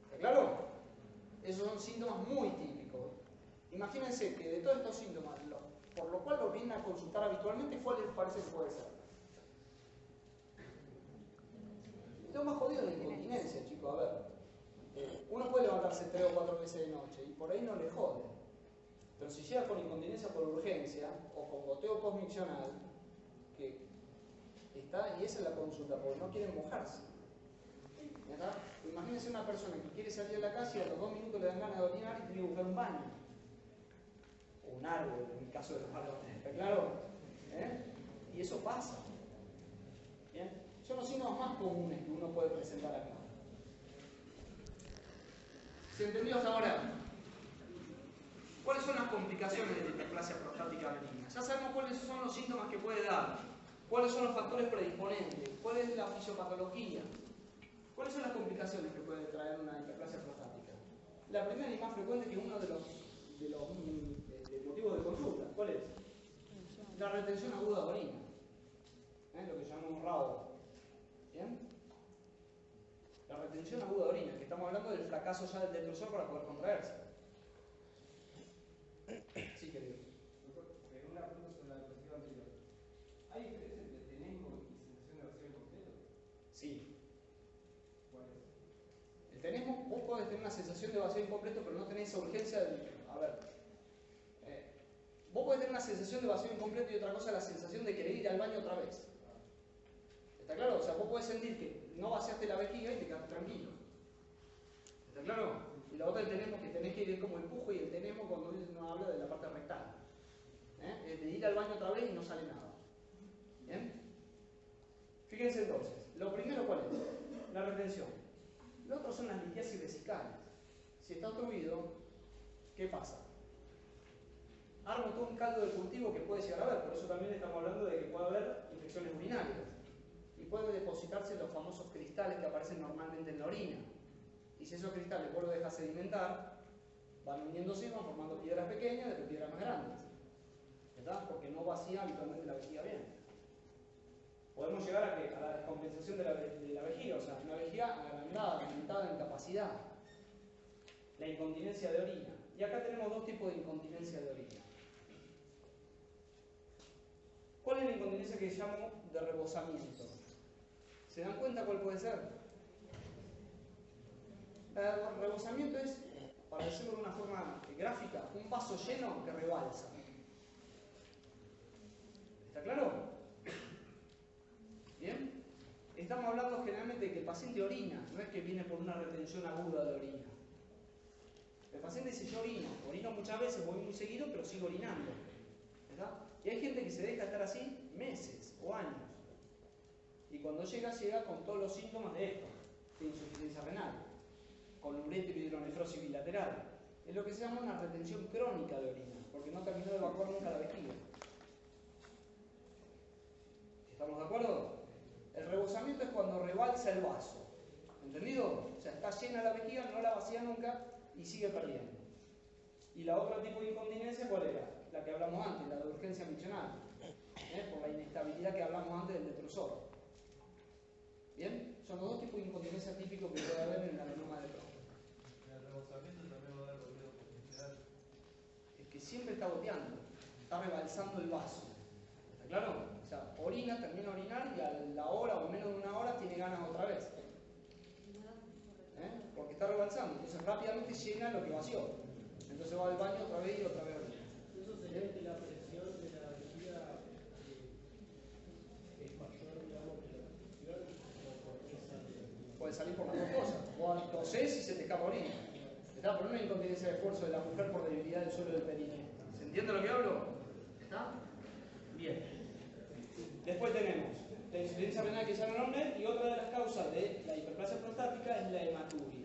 ¿Está claro? Esos son síntomas muy típicos. Imagínense que de todos estos síntomas, por lo cual lo vienen a consultar habitualmente, ¿cuál les parece que puede ser? Lo más jodido es la incontinencia, chicos. A ver, uno puede levantarse 3 o 4 veces de noche y por ahí no le jode. Pero si llega con incontinencia por urgencia o con goteo postmiccional, que está, y esa es la consulta, porque no quieren mojarse. ¿Verdad? Imagínense una persona que quiere salir a la casa y a los 2 minutos le dan ganas de orinar y tiene que buscar un baño. O un árbol, en el caso de los varones. ¿Está claro? Y eso pasa. ¿Bien? Son los síntomas más comunes que uno puede presentar acá. ¿Se entendió hasta ahora? ¿Cuáles son las complicaciones de la hiperplasia prostática benigna? Ya sabemos cuáles son los síntomas que puede dar, cuáles son los factores predisponentes, cuál es la fisiopatología, cuáles son las complicaciones que puede traer una hiperplasia prostática. La primera y más frecuente, que uno de los motivos de consulta, ¿cuál es? La retención aguda de orina, lo que llamamos RAO. ¿Bien? La retención aguda de orina, que estamos hablando del fracaso ya del detrusor para poder contraerse. Sí, querido. Una pregunta sobre la diapositiva anterior. vos podés tener una sensación de vacío incompleto, pero no tenés esa urgencia de... A ver, vos podés tener una sensación de vacío incompleto y otra cosa la sensación de querer ir al baño otra vez. ¿Está claro? O sea, vos podés sentir que no vaciaste la vejiga y te quedaste tranquilo. ¿Está claro? Y la otra el tenemos que tenés que ir como el pujo y el tenemos cuando uno habla de la parte rectal. De ir al baño otra vez y no sale nada. ¿Bien? Fíjense entonces, lo primero ¿cuál es? La retención. Lo otro son las litiasis vesicales. Si está obstruido, ¿qué pasa? Armo todo un caldo de cultivo que puede llegar a haber, por eso también estamos hablando de que puede haber infecciones urinarias. Y pueden depositarse los famosos cristales que aparecen normalmente en la orina. Y si esos cristales vos los dejas sedimentar, van uniéndose y van formando piedras pequeñas, después piedras más grandes. ¿Verdad? Porque no vacía habitualmente la vejiga bien. Podemos llegar a la descompensación de la vejiga, o sea, una vejiga agrandada, aumentada en capacidad. La incontinencia de orina. Y acá tenemos dos tipos de incontinencia de orina. ¿Cuál es la incontinencia que llamo de rebosamiento? ¿Se dan cuenta cuál puede ser? El rebosamiento es, para decirlo de una forma gráfica, un vaso lleno que rebalsa. ¿Está claro? ¿Bien? Estamos hablando generalmente de que el paciente orina, no es que viene por una retención aguda de orina. El paciente dice, yo orino muchas veces, voy muy seguido, pero sigo orinando. ¿Verdad? Y hay gente que se deja estar así meses o años. Y cuando llega con todos los síntomas de esto, de insuficiencia renal, con uréter y hidronefrosis bilateral. Es lo que se llama una retención crónica de orina, porque no terminó de evacuar nunca la vejiga. ¿Estamos de acuerdo? El rebosamiento es cuando rebalsa el vaso. ¿Entendido? O sea, está llena la vejiga, no la vacía nunca y sigue perdiendo. Y la otra tipo de incontinencia, ¿cuál era? La que hablamos antes, la de urgencia miccional. Por la inestabilidad que hablamos antes del detrusor. ¿Bien? Son los dos tipos de incontinencia típicos que puede haber en la adenoma de próstata. ¿El rebosamiento también va a dar ruido potencial? Es que siempre está goteando, está rebalsando el vaso. ¿Está claro? O sea, orina, termina de orinar y a la hora o menos de una hora tiene ganas otra vez. Porque está rebalsando, entonces rápidamente llena lo que vació. Entonces va al baño otra vez y otra vez orina. Eso sería que la presión de la vejiga es mayor, digamos, que la presión, o por qué sale. Puede salir por las dos cosas. Vos tosés y se te escapa orina. ¿Está? Por una incontinencia de esfuerzo de la mujer por debilidad del suelo del perineo. ¿Se entiende lo que hablo? ¿Está? Bien. Después tenemos la insuficiencia renal que ya lo nombré, y otra de las causas de la hiperplasia prostática es la hematuria.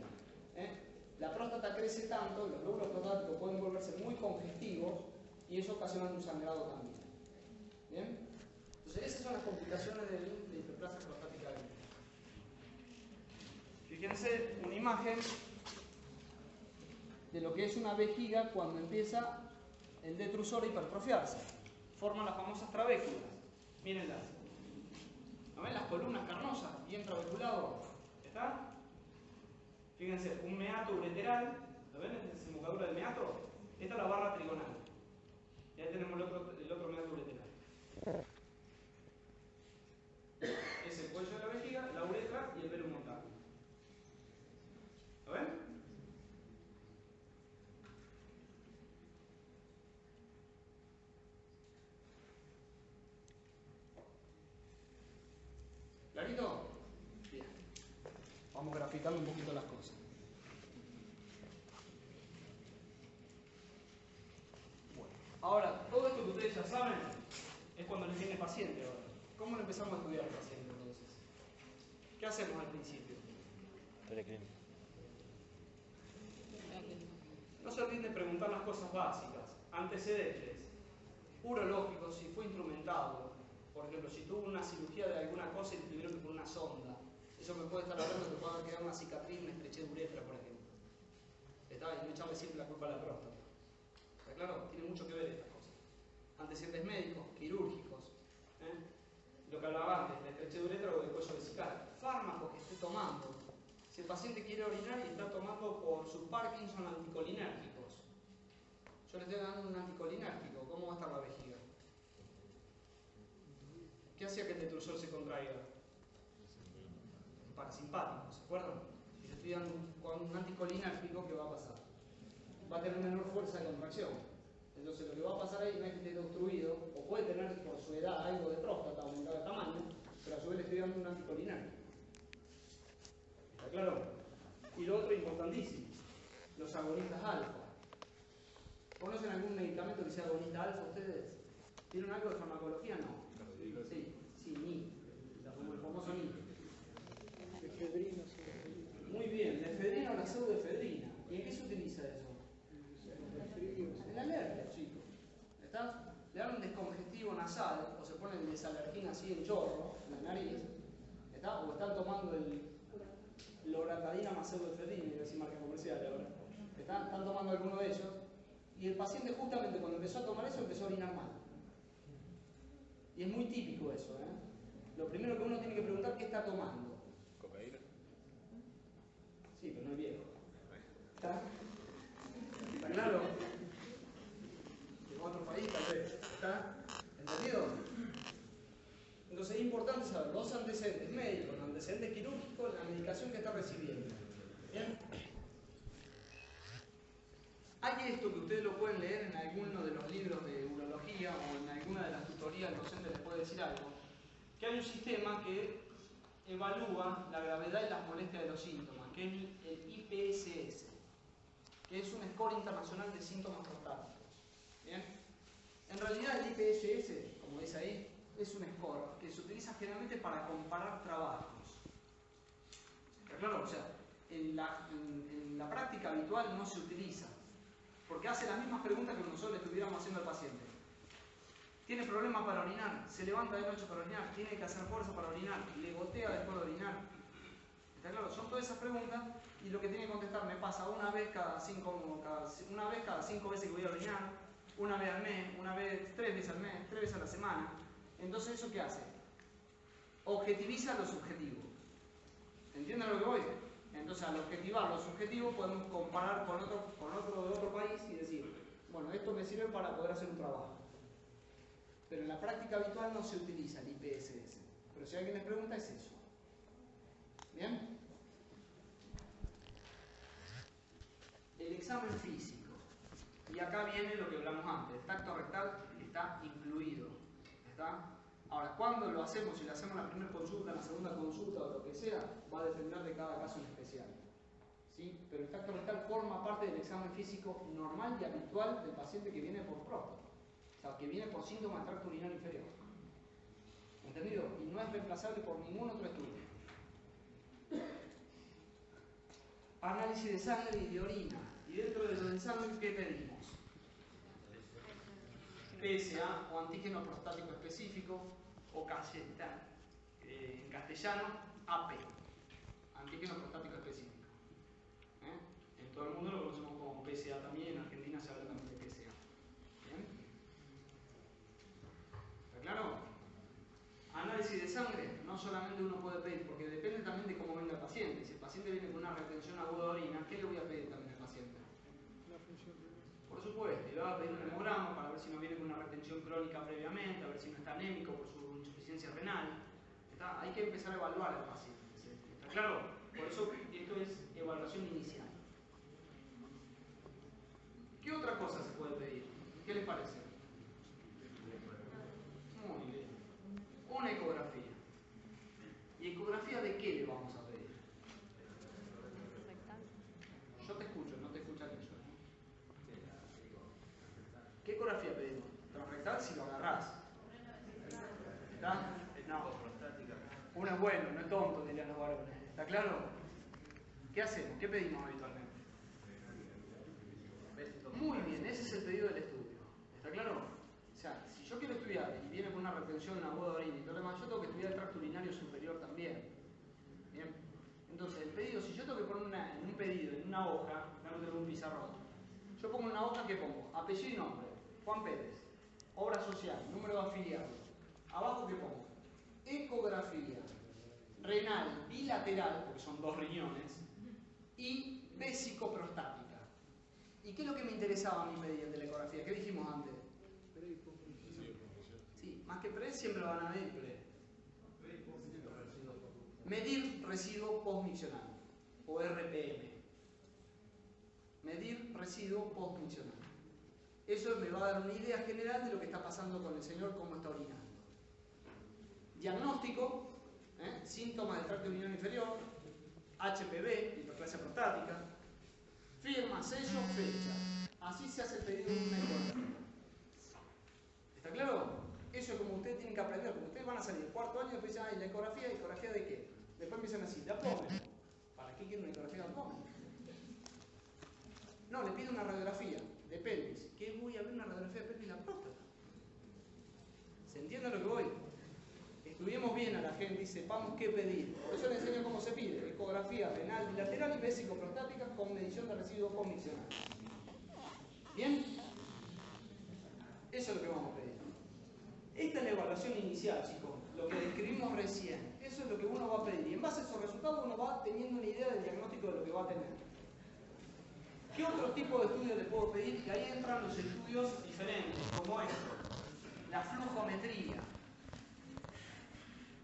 La próstata crece tanto, los lóbulos prostáticos pueden volverse muy congestivos y eso ocasiona un sangrado también. ¿Bien? Entonces esas son las complicaciones de la hiperplasia prostática. Fíjense una imagen de lo que es una vejiga cuando empieza el detrusor a hipertrofiarse. Forman las famosas trabéculas. Mírenlas. ¿No ven las columnas carnosas? Bien trabeculado. ¿Está? Fíjense, un meato ureteral. ¿Lo ven? La desembocadura del meato. Esta es la barra trigonal. Y ahí tenemos el otro meato ureteral. Es el cuello de la vejiga, la uretra y el velo montaño. ¿Lo ven? ¿Clarito? Bien. Vamos graficando un poquito las cosas. Bueno, ahora, todo esto que ustedes ya saben es cuando les viene paciente ahora. ¿Cómo lo empezamos a estudiar al paciente entonces? ¿Qué hacemos al principio? No se olviden de preguntar las cosas básicas, antecedentes, urológicos, si fue instrumentado, por ejemplo, si tuvo una cirugía de alguna cosa y tuvieron que poner una sonda, eso me puede estar hablando que puede quedar una cicatriz, una estrechez de uretra, por ejemplo. ¿Está? Y no echarle siempre la culpa a la próstata. ¿Está claro? Tiene mucho que ver estas cosas. Antecedentes médicos, quirúrgicos, lo que hablaba antes, la estrechez de uretra o del cuello vesical, fármacos que esté tomando. Si el paciente quiere orinar y está tomando por su Parkinson anticolinérgicos, yo le estoy dando un anticolinérgico, ¿cómo va a estar la vejiga? ¿Qué hacía que el detrusor se contraiga? Parasimpático, ¿se acuerdan? si estoy dando un anticolinérgico, ¿qué va a pasar? Va a tener menor fuerza de contracción. Entonces lo que va a pasar ahí no es que esté obstruido, o puede tener por su edad algo de próstata aumentado de tamaño, pero a su vez le estoy dando un anticolinérgico. ¿Está claro? Y lo otro importantísimo, los agonistas alfa. ¿Conocen algún medicamento que sea agonista alfa ustedes? ¿Tienen algo de farmacología? No. Sí, ni. Como el famoso ni. Efedrina, Muy bien, la efedrina o la pseudoefedrina. ¿Y en qué se utiliza eso? En la alergia, chicos. ¿Está? Le dan un descongestivo nasal, o se ponen desalergina así en chorro, en la nariz. ¿Está? O están tomando el loratadina más pseudoefedrina, y decir marca comercial ahora. Están tomando alguno de ellos. Y el paciente justamente cuando empezó a tomar eso empezó a orinar mal. Y es muy típico eso, ¿eh? Lo primero que uno tiene que preguntar, ¿qué está tomando? ¿Cocaína? Sí, pero no es viejo. ¿Está? ¿Está claro? En otro país tal vez. ¿Está? ¿Entendido? Entonces es importante saber los antecedentes médicos, los antecedentes quirúrgicos, la medicación que está recibiendo. ¿Bien? Hay esto que ustedes lo pueden leer en alguno de los libros de urología o en alguna de las tutorías, el docente les puede decir algo, que hay un sistema que evalúa la gravedad y las molestias de los síntomas, que es el IPSS, que es un score internacional de síntomas prostáticos. ¿Bien? En realidad el IPSS, como dice ahí, es un score que se utiliza generalmente para comparar trabajos. ¿Está claro? O sea, en la práctica habitual no se utiliza. Porque hace las mismas preguntas que nosotros le estuviéramos haciendo al paciente. ¿Tiene problemas para orinar? ¿Se levanta de noche para orinar? ¿Tiene que hacer fuerza para orinar? ¿Le gotea después de orinar? ¿Está claro? Son todas esas preguntas y lo que tiene que contestar me pasa una vez cada 5 veces que voy a orinar, una vez al mes, 3 veces al mes, 3 veces a la semana. Entonces, ¿eso qué hace? Objetiviza lo subjetivo. ¿Entienden a lo que voy? Entonces, al objetivar lo subjetivo, podemos comparar con otro de otro país y decir, bueno, esto me sirve para poder hacer un trabajo. Pero en la práctica habitual no se utiliza el IPSS. Pero si alguien les pregunta, es eso. ¿Bien? El examen físico. Y acá viene lo que hablamos antes. El tacto rectal está incluido. ¿Está? Ahora, ¿cuándo lo hacemos? Si lo hacemos en la primera consulta, en la segunda consulta o lo que sea, va a depender de cada caso en especial. ¿Sí? Pero el tacto rectal forma parte del examen físico normal y habitual del paciente que viene por próstata. O sea, que viene por síntomas del tracto urinario inferior. ¿Entendido? Y no es reemplazable por ningún otro estudio. Análisis de sangre y de orina. Y dentro de lo de sangre, ¿qué pedimos? PSA o antígeno prostático específico, o en castellano, AP, antígeno prostático específico. En todo el mundo lo conocemos como PSA también, en Argentina se habla también de PSA. ¿Bien? ¿Está claro? Análisis de sangre, no solamente uno puede pedir, porque depende también de cómo venga el paciente. Si el paciente viene con una retención aguda de orina, ¿qué le voy a pedir también al paciente? Por supuesto, y le va a pedir un hemograma para ver si no viene con una retención crónica previamente, a ver si no está anémico por su insuficiencia renal. ¿Está? Hay que empezar a evaluar al paciente. ¿Está claro? Por eso esto es evaluación inicial. ¿Qué otra cosa se puede pedir? ¿Qué les parece? Muy bien. Una ecografía. ¿Y ecografía de qué le vamos a pedir? Yo te escucho, no te escuchan ellos. ¿Qué ecografía pedimos? Transrectal si lo agarrás. ¿Está? No. Uno es bueno, no es tonto, dirían los varones. ¿Está claro? ¿Qué hacemos? ¿Qué pedimos habitualmente? Muy bien, ese es el pedido del estudio. ¿Está claro? O sea, si yo quiero estudiar y viene con una retención aguda de orina y todo lo demás, yo tengo que estudiar el tracto urinario superior también. Bien. Entonces, el pedido, si yo tengo que poner en un pedido, en una hoja, no tengo un pizarrón, yo pongo en una hoja que pongo apellido y nombre, Juan Pérez, obra social, número de afiliados. Abajo que pongo ecografía renal bilateral, porque son 2 riñones, y vesicoprostática. ¿Y qué es lo que me interesaba a mí pedir de la ecografía? ¿Qué dijimos antes? Sí, más que pre, siempre van a medir pre. Medir residuo postmiccional. o RPM. Medir residuo postmiccional. Eso me va a dar una idea general de lo que está pasando con el señor, cómo está orinando. Diagnóstico, síntomas del tracto urinario inferior, HPV, hiperplasia prostática, firma, sello, fecha. Así se hace el pedido de una ecografía. ¿Está claro? Eso es como ustedes tienen que aprender, porque ustedes van a salir el cuarto año y después dicen, ¿la ecografía? ¿Ecografía de qué? Después empiezan así, de abdomen. ¿Para qué quieren una ecografía de abdomen? No, le pido una radiografía de pelvis. ¿Qué voy a ver una radiografía de pelvis y la próstata? ¿Se entiende lo que voy? Estudiemos bien a la gente y sepamos qué pedir. Por eso les enseño cómo se pide. Ecografía renal bilateral y vesicoprostática con medición de residuo postmiccional. ¿Bien? Eso es lo que vamos a pedir. Esta es la evaluación inicial, chicos. Lo que describimos recién. Eso es lo que uno va a pedir. Y en base a esos resultados uno va teniendo una idea del diagnóstico de lo que va a tener. ¿Qué otro tipo de estudio le puedo pedir? Que ahí entran los estudios diferentes, como esto. La flujometría.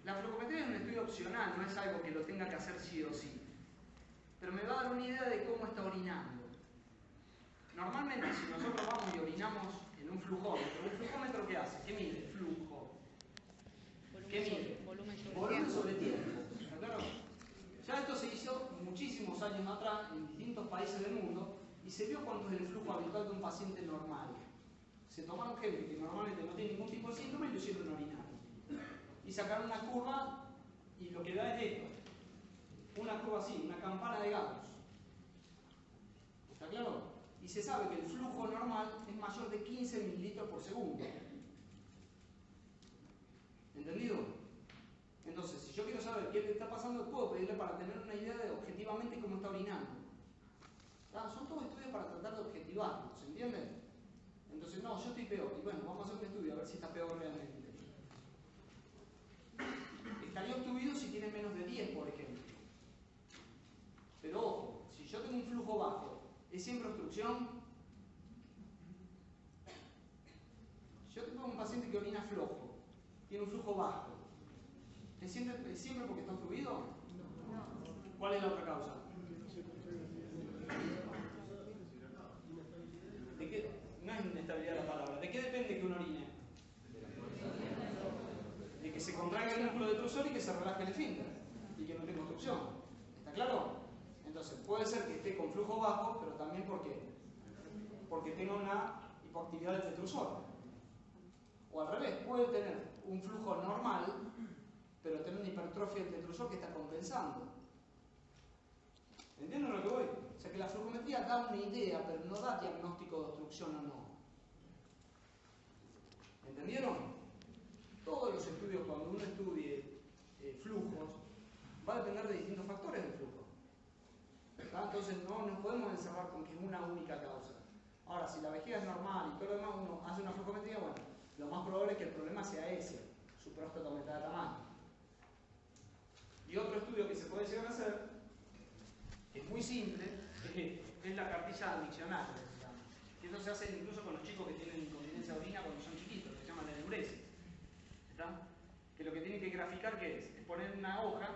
La flujometría es un estudio opcional, no es algo que lo tenga que hacer sí o sí. Pero me va a dar una idea de cómo está orinando. Normalmente, si nosotros vamos y orinamos en un flujómetro ¿qué hace? ¿Qué mide? Flujo. ¿Qué mide? Volumen sobre tiempo. ¿Está claro? Ya esto se hizo muchísimos años atrás en distintos países del mundo y se vio cuánto es el flujo habitual de un paciente normal. Se tomaron gente que normalmente no tiene ningún tipo de síndrome y lo hicieron orinar. Y sacaron una curva y lo que da es esto. Una curva así, una campana de Gauss. ¿Está claro? Y se sabe que el flujo normal es mayor de 15 mililitros por segundo. ¿Entendido? Entonces, si yo quiero saber qué le está pasando, puedo pedirle para tener una idea de objetivamente cómo está orinando. Son todos estudios para tratar de objetivarlo, ¿se entiende? Entonces, no, yo estoy peor. Y bueno, vamos a hacer un estudio a ver si está peor realmente. Estaría obstruido si tiene menos de 10, por ejemplo. Pero ojo, si yo tengo un flujo bajo, ¿es siempre obstrucción? Yo tengo un paciente que orina flojo, tiene un flujo bajo. ¿Es siempre porque está obstruido? No. ¿Cuál es la otra causa? ¿De qué? No es inestabilidad la palabra. ¿De qué depende que uno orine? De que se contraiga el músculo detrusor y que se relaje el esfínter y que no tenga obstrucción. ¿Está claro? Entonces puede ser que esté con flujo bajo, pero también ¿por qué? Porque tenga una hipoactividad del detrusor. O al revés, puede tener un flujo normal, pero tener una hipertrofia del detrusor que está compensando. ¿Entienden lo que voy? O sea que la flujometría da una idea, pero no da diagnóstico de obstrucción o no. ¿Entendieron? Todos los estudios, cuando uno estudie flujos, va a depender de distintos factores del flujo. ¿Verdad? Entonces no nos podemos encerrar con que es una única causa. Ahora, si la vejiga es normal y todo lo demás, uno hace una flujometría, bueno, lo más probable es que el problema sea ese, su próstata aumentada de tamaño. Y otro estudio que se puede llegar a hacer, que es muy simple, es la cartilla admiccional, que eso se hace incluso con los chicos que tienen incontinencia de orina cuando son chiquitos, que se llama la enuresis. Que lo que tienen que graficar ¿qué es? Poner una hoja,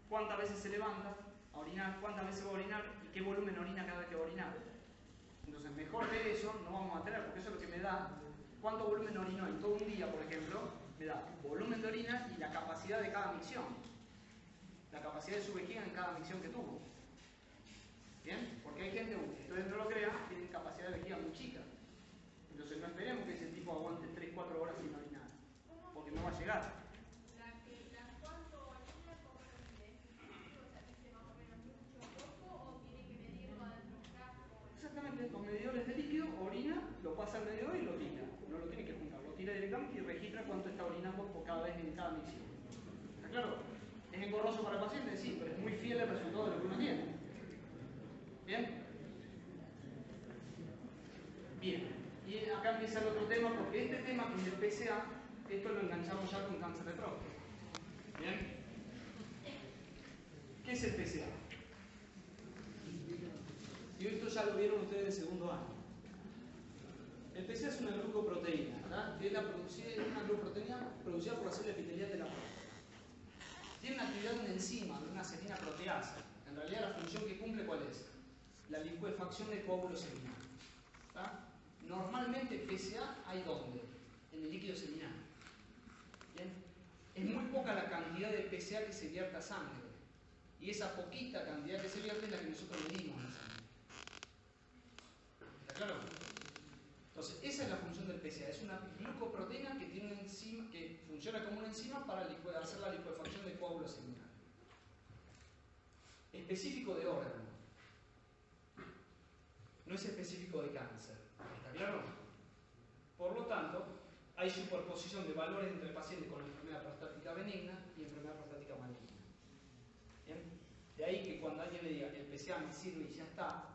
cuántas veces se levanta a orinar, cuántas veces va a orinar y qué volumen orina cada vez que va a orinar. Entonces, mejor que eso no vamos a tener, porque eso es lo que me da cuánto volumen orinó en todo un día, por ejemplo, me da volumen de orina y la capacidad de cada micción. La capacidad de su vejiga en cada micción que tuvo. ¿Bien? Porque hay gente, ustedes no lo crean, tienen capacidad de vejiga muy chica. Entonces no esperemos que ese tipo aguante 3-4 horas sin orinar, porque no va a llegar. Exactamente, con medidores de líquido, orina, lo pasa al medidor y lo tira. No lo tiene que juntar, lo tira directamente y registra cuánto está orinando por cada vez en cada micción. ¿Está claro? ¿Es engorroso para el paciente? Sí, pero es muy fiel el resultado de lo que uno tiene. ¿Bien? Bien. Y acá empieza el otro tema, porque este tema con el PSA, esto lo enganchamos ya con cáncer de próstata. ¿Bien? ¿Qué es el PSA? Y esto ya lo vieron ustedes de segundo año. El PSA es una glucoproteína, ¿verdad? Que es una glucoproteína producida por la célula epitelial de la próstata. Tiene una actividad de una enzima, de una acenina proteasa, En realidad la función que cumple, ¿cuál es? La licuefacción de coágulo seminal. ¿Está? Normalmente PSA hay ¿dónde? En el líquido seminal. ¿Bien? Es muy poca la cantidad de PSA que se vierte a sangre. Y esa poquita cantidad que se vierte es la que nosotros medimos en la sangre. ¿Está claro? Entonces, esa es la función del PSA. Es una glucoproteína que tiene una enzima, que funciona como una enzima para hacer la licuefacción de coágulo seminal. Específico de órgano. No es específico de cáncer. ¿Está claro? Por lo tanto, hay superposición de valores entre pacientes con enfermedad prostática benigna y enfermedad prostática maligna. ¿Bien? De ahí que cuando alguien le diga el PSA me sirve y ya está,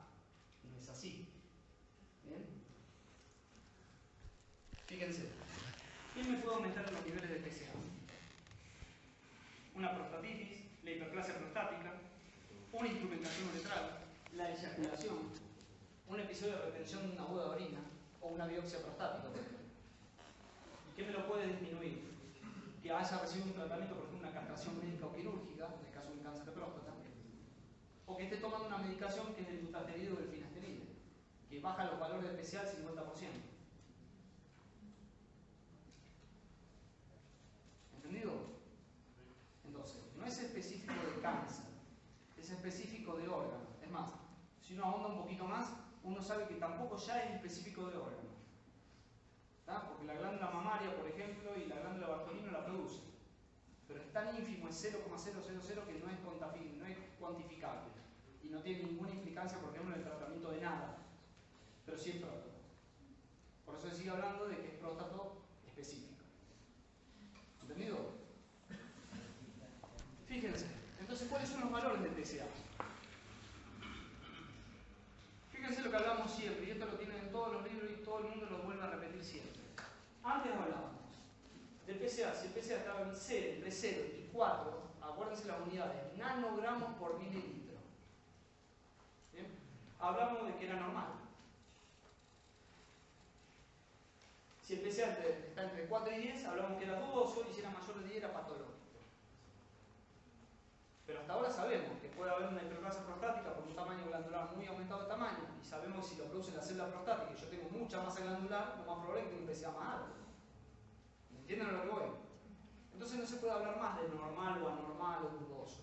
no es así. ¿Bien? Fíjense, ¿quién me puede aumentar los niveles de PSA? Una prostatitis, la hiperplasia prostática, una instrumentación uretral, la eyaculación, un episodio de retención de una aguda de orina o una biopsia prostática, por ejemplo. ¿Qué me lo puede disminuir? Que haya recibido un tratamiento, por ejemplo, una castración médica o quirúrgica, en el caso de un cáncer de próstata, o que esté tomando una medicación que es el dutasteride o el finasteride, que baja los valores de PSA al 50%. ¿Entendido? Entonces, no es específico de cáncer, es específico de órgano. Es más, si uno ahonda un poquito más, uno sabe que tampoco ya es específico de órgano. ¿Tá? Porque la glándula mamaria, por ejemplo, y la glándula Bartolino la producen. Pero es tan ínfimo, es 0,000, que no es cuantificable. Y no tiene ninguna implicancia, por ejemplo, en el tratamiento de nada. Pero sí es próstato. Por eso se sigue hablando de que es próstato específico. ¿Entendido? Fíjense. Entonces, ¿cuáles son los valores del PSA? Fíjense lo que hablamos siempre, y esto lo tienen en todos los libros y todo el mundo lo vuelve a repetir siempre. Antes hablábamos del PSA, si el PSA estaba en 0, entre 0 y 4, acuérdense las unidades, nanogramos por mililitro. ¿Bien? Hablamos de que era normal. Si el PSA está entre 4 y 10, hablamos que era dudoso, y si era mayor de 10 era patológico. Pero hasta ahora sabemos que puede haber una hiperplasia prostática por un tamaño glandular muy aumentado de tamaño, y sabemos que si lo produce la célula prostática y yo tengo mucha masa glandular, lo más probable es que tenga un PSA más alto. ¿Entienden a lo que voy? Entonces no se puede hablar más de normal o anormal o dudoso.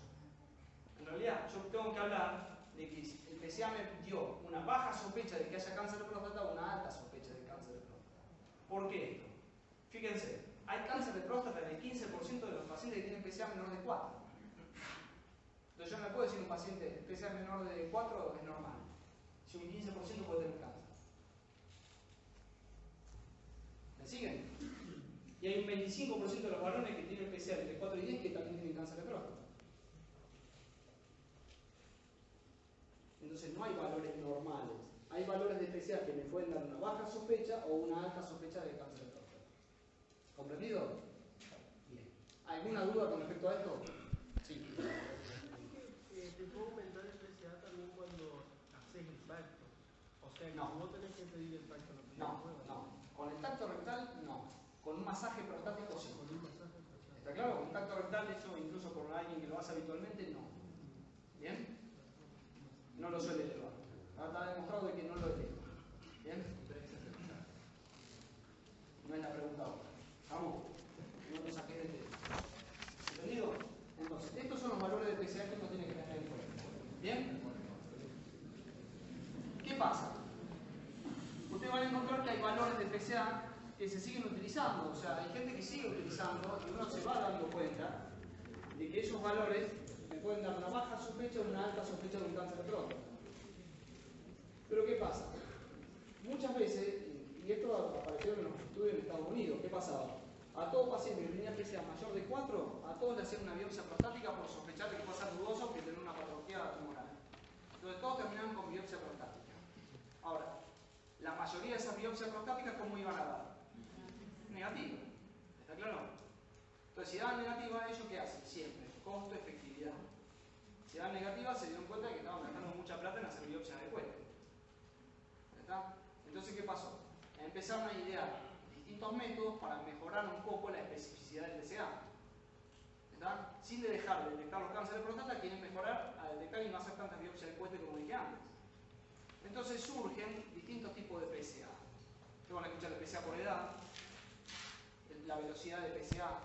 En realidad, yo tengo que hablar de que el PSA me dio una baja sospecha de que haya cáncer de próstata o una alta sospecha de cáncer de próstata. ¿Por qué esto? Fíjense, hay cáncer de próstata en el 15% de los pacientes que tienen PSA menor de 4. Entonces yo no le puedo decir a un paciente, el PSA menor de 4 es normal. Si un 15% puede tener cáncer. ¿Me siguen? Y hay un 25% de los varones que tienen PSA entre 4 y 10 que también tienen cáncer de próstata. Entonces no hay valores normales. Hay valores de PSA que me pueden dar una baja sospecha o una alta sospecha de cáncer de próstata. ¿Comprendido? Bien. ¿Alguna duda con respecto a esto? Sí. Te puedo aumentar el PSA también cuando haces el tacto. O sea, que no. vos tenés que pedir el tacto. No. Con el tacto rectal, no. Con un masaje prostático, sí. Con un masaje prostático. ¿Está claro? Un tacto rectal hecho incluso por alguien que lo hace habitualmente, no. ¿Bien? No lo suele elevar. Está demostrado de que no lo eleva. ¿Bien? No es la pregunta ahora. ¿Estamos? No lo saqué del tema. ¿Entendido? Entonces, estos son los valores de PSA que uno tiene que tener en cuenta. ¿Bien? ¿Qué pasa? Ustedes van a encontrar que hay valores de PSA que se siguen utilizando. O sea, hay gente que sigue utilizando y uno se va dando cuenta de que esos valores me pueden dar una baja sospecha o una alta sospecha de un cáncer de próstata. Pero ¿qué pasa? Muchas veces, y esto apareció en los estudios en Estados Unidos, ¿qué pasaba? A todo paciente que tenía PSA mayor de 4, a todos le hacían una biopsia prostática por sospechar de que puede ser dudoso que tener una patología tumoral. Entonces todos terminaban con biopsia prostática. Ahora, la mayoría de esas biopsias prostáticas, ¿cómo iban a dar? Negativa. ¿Está claro? Entonces, si daban negativa, ¿ellos qué hacen? Siempre, costo-efectividad. Si daban negativa, se dieron cuenta de que estaban gastando mucha plata en hacer biopsias de cuello. ¿Está? Entonces, ¿qué pasó? Empezaron a idear distintos métodos para mejorar un poco la especificidad del PSA. ¿Está? Sin dejar de detectar los cánceres de próstata, quieren mejorar detectar y no hacer tantas biopsias de cohete como dije antes. Entonces surgen distintos tipos de PSA. Ustedes van a escuchar el PSA por edad, la velocidad de PSA.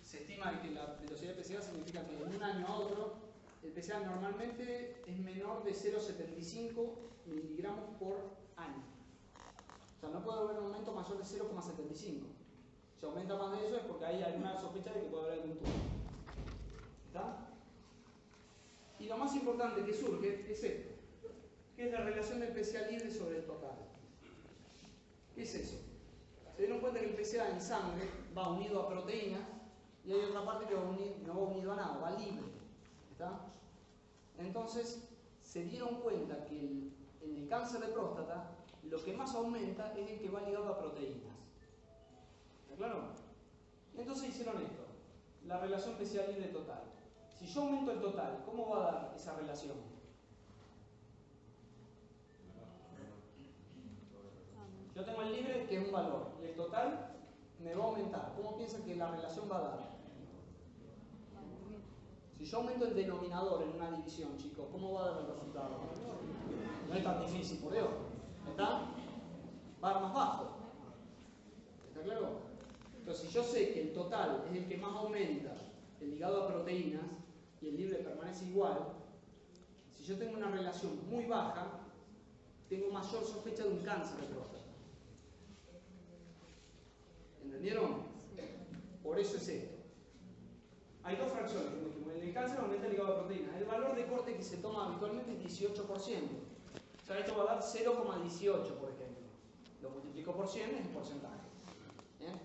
Se estima que la velocidad de PSA significa que de un año a otro el PSA normalmente es menor de 0,75 miligramos por año. O sea, no puede haber un aumento mayor de 0,75. Si aumenta más de eso es porque hay alguna sospecha de que puede haber algún tumor. ¿Está? Y lo más importante que surge es esto, que es la relación del PSA libre sobre el total. ¿Qué es eso? Se dieron cuenta que el PSA en sangre va unido a proteínas y hay otra parte que no va unido a nada, va libre. ¿Está? Entonces, se dieron cuenta que en el cáncer de próstata lo que más aumenta es el que va ligado a proteínas. ¿Está claro? Entonces hicieron esto, la relación PSA libre total. Si yo aumento el total, ¿cómo va a dar esa relación? Yo tengo el libre, que es un valor, y el total me va a aumentar. ¿Cómo piensan que la relación va a dar? Si yo aumento el denominador en una división, chicos, ¿cómo va a dar el resultado? No es tan difícil, por Dios. ¿Está? Va a dar más bajo. ¿Está claro? Entonces, si yo sé que el total es el que más aumenta el ligado a proteínas y el libre permanece igual, si yo tengo una relación muy baja, tengo mayor sospecha de un cáncer de próstata. ¿Entendieron? Por eso es esto. Hay dos fracciones, como dijimos. En el cáncer aumenta el ligado a proteínas. El valor de corte que se toma habitualmente es 18%. O sea, esto va a dar 0,18, por ejemplo. Lo multiplico por 100 es el porcentaje. ¿Bien?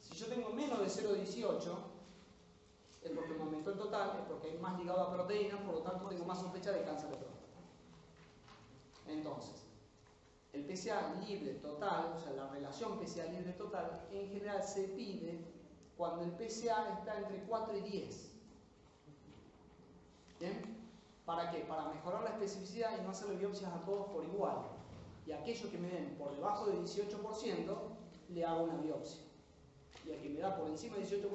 Si yo tengo menos de 0,18, es porque me aumentó el total, es porque hay más ligado a proteínas, por lo tanto tengo más sospecha de cáncer de próstata. Entonces, el PSA libre total, o sea, la relación PSA libre total, en general se pide cuando el PSA está entre 4 y 10. ¿Bien? ¿Para qué? Para mejorar la especificidad y no hacerle biopsias a todos por igual. Y a aquellos que me den por debajo del 18%, le hago una biopsia. Y al que me da por encima del 18%,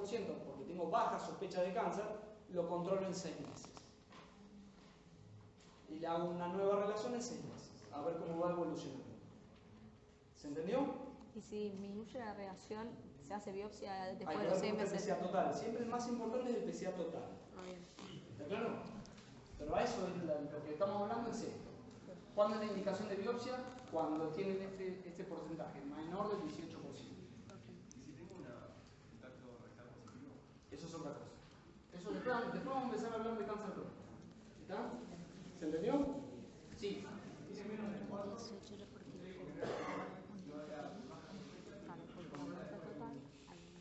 porque tengo baja sospecha de cáncer, lo controlo en 6 meses. Y le hago una nueva relación en 6 meses, a ver cómo va evolucionando. ¿Se entendió? Y si disminuye la reacción, se hace biopsia Hay después que de ver los 6 cómo está el meses. PSA total. Siempre el más importante es el PSA total. Ah, bien. ¿Está claro? Pero a eso es lo que estamos hablando es esto. ¿Cuándo es la indicación de biopsia? Cuando tienen este porcentaje, menor del 18%. ¿Y si tengo un contacto rectal positivo? Eso es otra cosa. Eso después vamos a empezar a hablar de cáncer de próstata. ¿Está? ¿Se entendió? Sí. Dice menos de 4.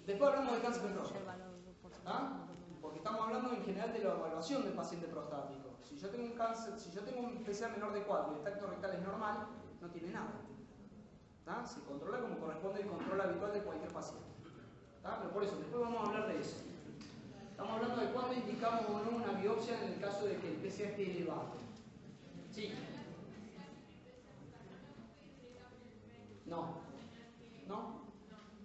Después hablamos de cáncer de próstata. ¿Ah? Porque estamos hablando en general de la evaluación del paciente prostático. Si yo tengo un cáncer, si yo tengo un PSA menor de 4 y el tacto rectal es normal, no tiene nada. ¿Tá? Se controla como corresponde el control habitual de cualquier paciente. ¿Tá? Pero por eso, después vamos a hablar de eso. Estamos hablando de cuándo indicamos o no una biopsia en el caso de que el PSA esté elevado. Sí. No. ¿No?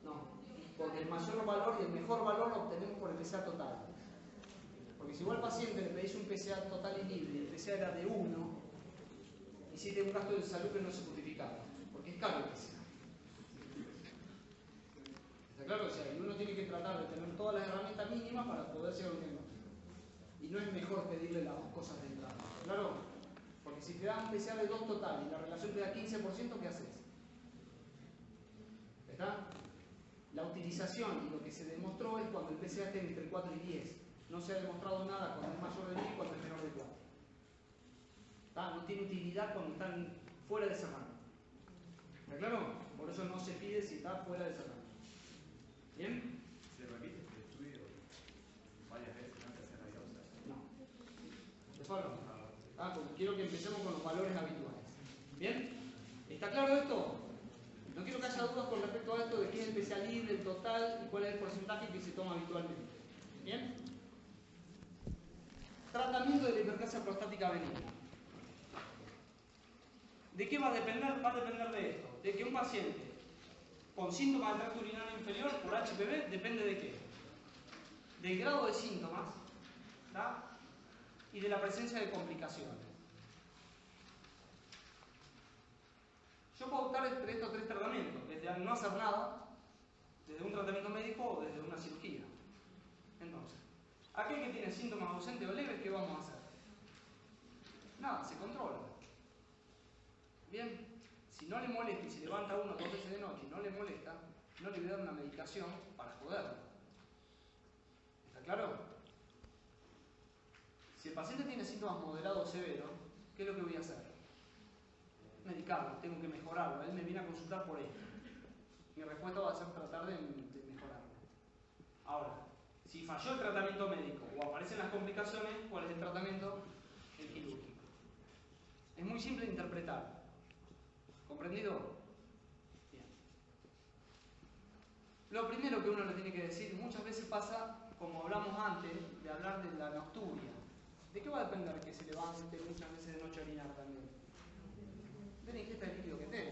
No. Porque el mayor valor y el mejor valor lo obtenemos por el PSA total. Porque si igual al paciente le pedís un PSA total y libre y el PSA era de 1, hiciste un gasto de salud que no se justificaba, porque es caro el PSA. ¿Está claro? O sea, y uno tiene que tratar de tener todas las herramientas mínimas para poder llegar a un diagnóstico. Y no es mejor pedirle las dos cosas de entrada. ¿Claro? Porque si te da un PSA de 2 total y la relación te da 15%, ¿qué haces? ¿Está? La utilización y lo que se demostró es cuando el PSA esté entre 4 y 10. No se ha demostrado nada cuando es mayor de 10 y cuando es menor de 4. ¿Está? No tiene utilidad cuando están fuera de ese rango. ¿Está claro? Por eso no se pide si está fuera de ese rango. ¿Bien? ¿Se repite este estudio varias veces antes de hacer la biopsia? No. Después hablamos. Porque quiero que empecemos con los valores habituales. ¿Bien? ¿Está claro esto? No quiero que haya dudas con respecto a esto de qué es el PSA libre, el total y cuál es el porcentaje que se toma habitualmente. ¿Bien? Tratamiento de la hiperplasia prostática benigna. ¿De qué va a depender? Va a depender de esto. De que un paciente con síntomas del tracto urinario inferior por HPV depende de qué? Del grado de síntomas, ¿tá? y de la presencia de complicaciones. Yo puedo optar entre estos tres tratamientos, desde no hacer nada, desde un tratamiento médico o desde una cirugía. Entonces, aquel que tiene síntomas ausentes o leves, ¿qué vamos a hacer? Nada, se controla. Bien, si no le molesta y se levanta uno 2 veces de noche y no le molesta, no le voy a dar una medicación para joderlo. ¿Está claro? Si el paciente tiene síntomas moderados o severos, ¿qué es lo que voy a hacer? Medicarlo, tengo que mejorarlo. Él me viene a consultar por esto. Mi respuesta va a ser tratar de mejorarlo. Ahora, si falló el tratamiento médico o aparecen las complicaciones, ¿cuál es el tratamiento? El quirúrgico. Es muy simple de interpretar. ¿Comprendido? Bien. Lo primero que uno le tiene que decir, muchas veces pasa, como hablamos antes, de hablar de la nocturia. ¿De qué va a depender que se levante muchas veces de noche a orinar también? De la ingesta de líquido que tenga.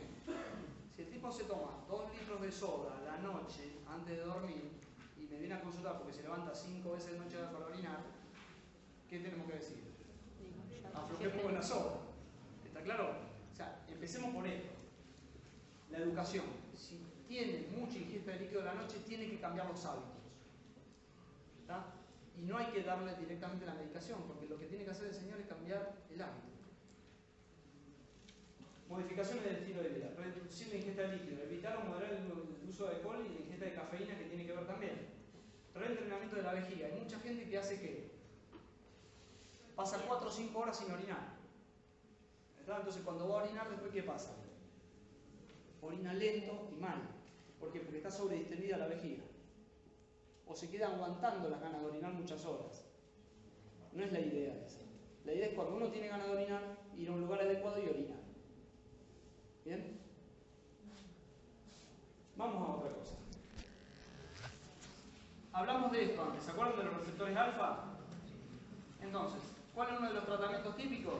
Si el tipo se toma 2 litros de soda a la noche antes de dormir y me viene a consultar porque se levanta 5 veces de noche para orinar, ¿qué tenemos que decir? Aflojemos con la soda. ¿Está claro? O sea, empecemos por esto. La educación. Si tiene mucha ingesta de líquido a la noche, tiene que cambiar los hábitos. ¿Está? Y no hay que darle directamente la medicación, porque lo que tiene que hacer el señor es cambiar el hábito. Modificaciones del estilo de vida. Reducir la ingesta de líquido. Evitar o moderar el uso de alcohol y la ingesta de cafeína, que tiene que ver también. Reentrenamiento de la vejiga. Hay mucha gente que hace ¿qué? Pasa 4 o 5 horas sin orinar. ¿Está? Entonces cuando va a orinar, después ¿qué pasa? Orina lento y mal. ¿Por qué? Porque está sobredistendida la vejiga. O se queda aguantando las ganas de orinar muchas horas. No es la idea esa. La idea es cuando uno tiene ganas de orinar, ir a un lugar adecuado y orinar. ¿Bien? Vamos a otra cosa. Hablamos de esto antes, ¿se acuerdan de los receptores alfa? Entonces, ¿cuál es uno de los tratamientos típicos?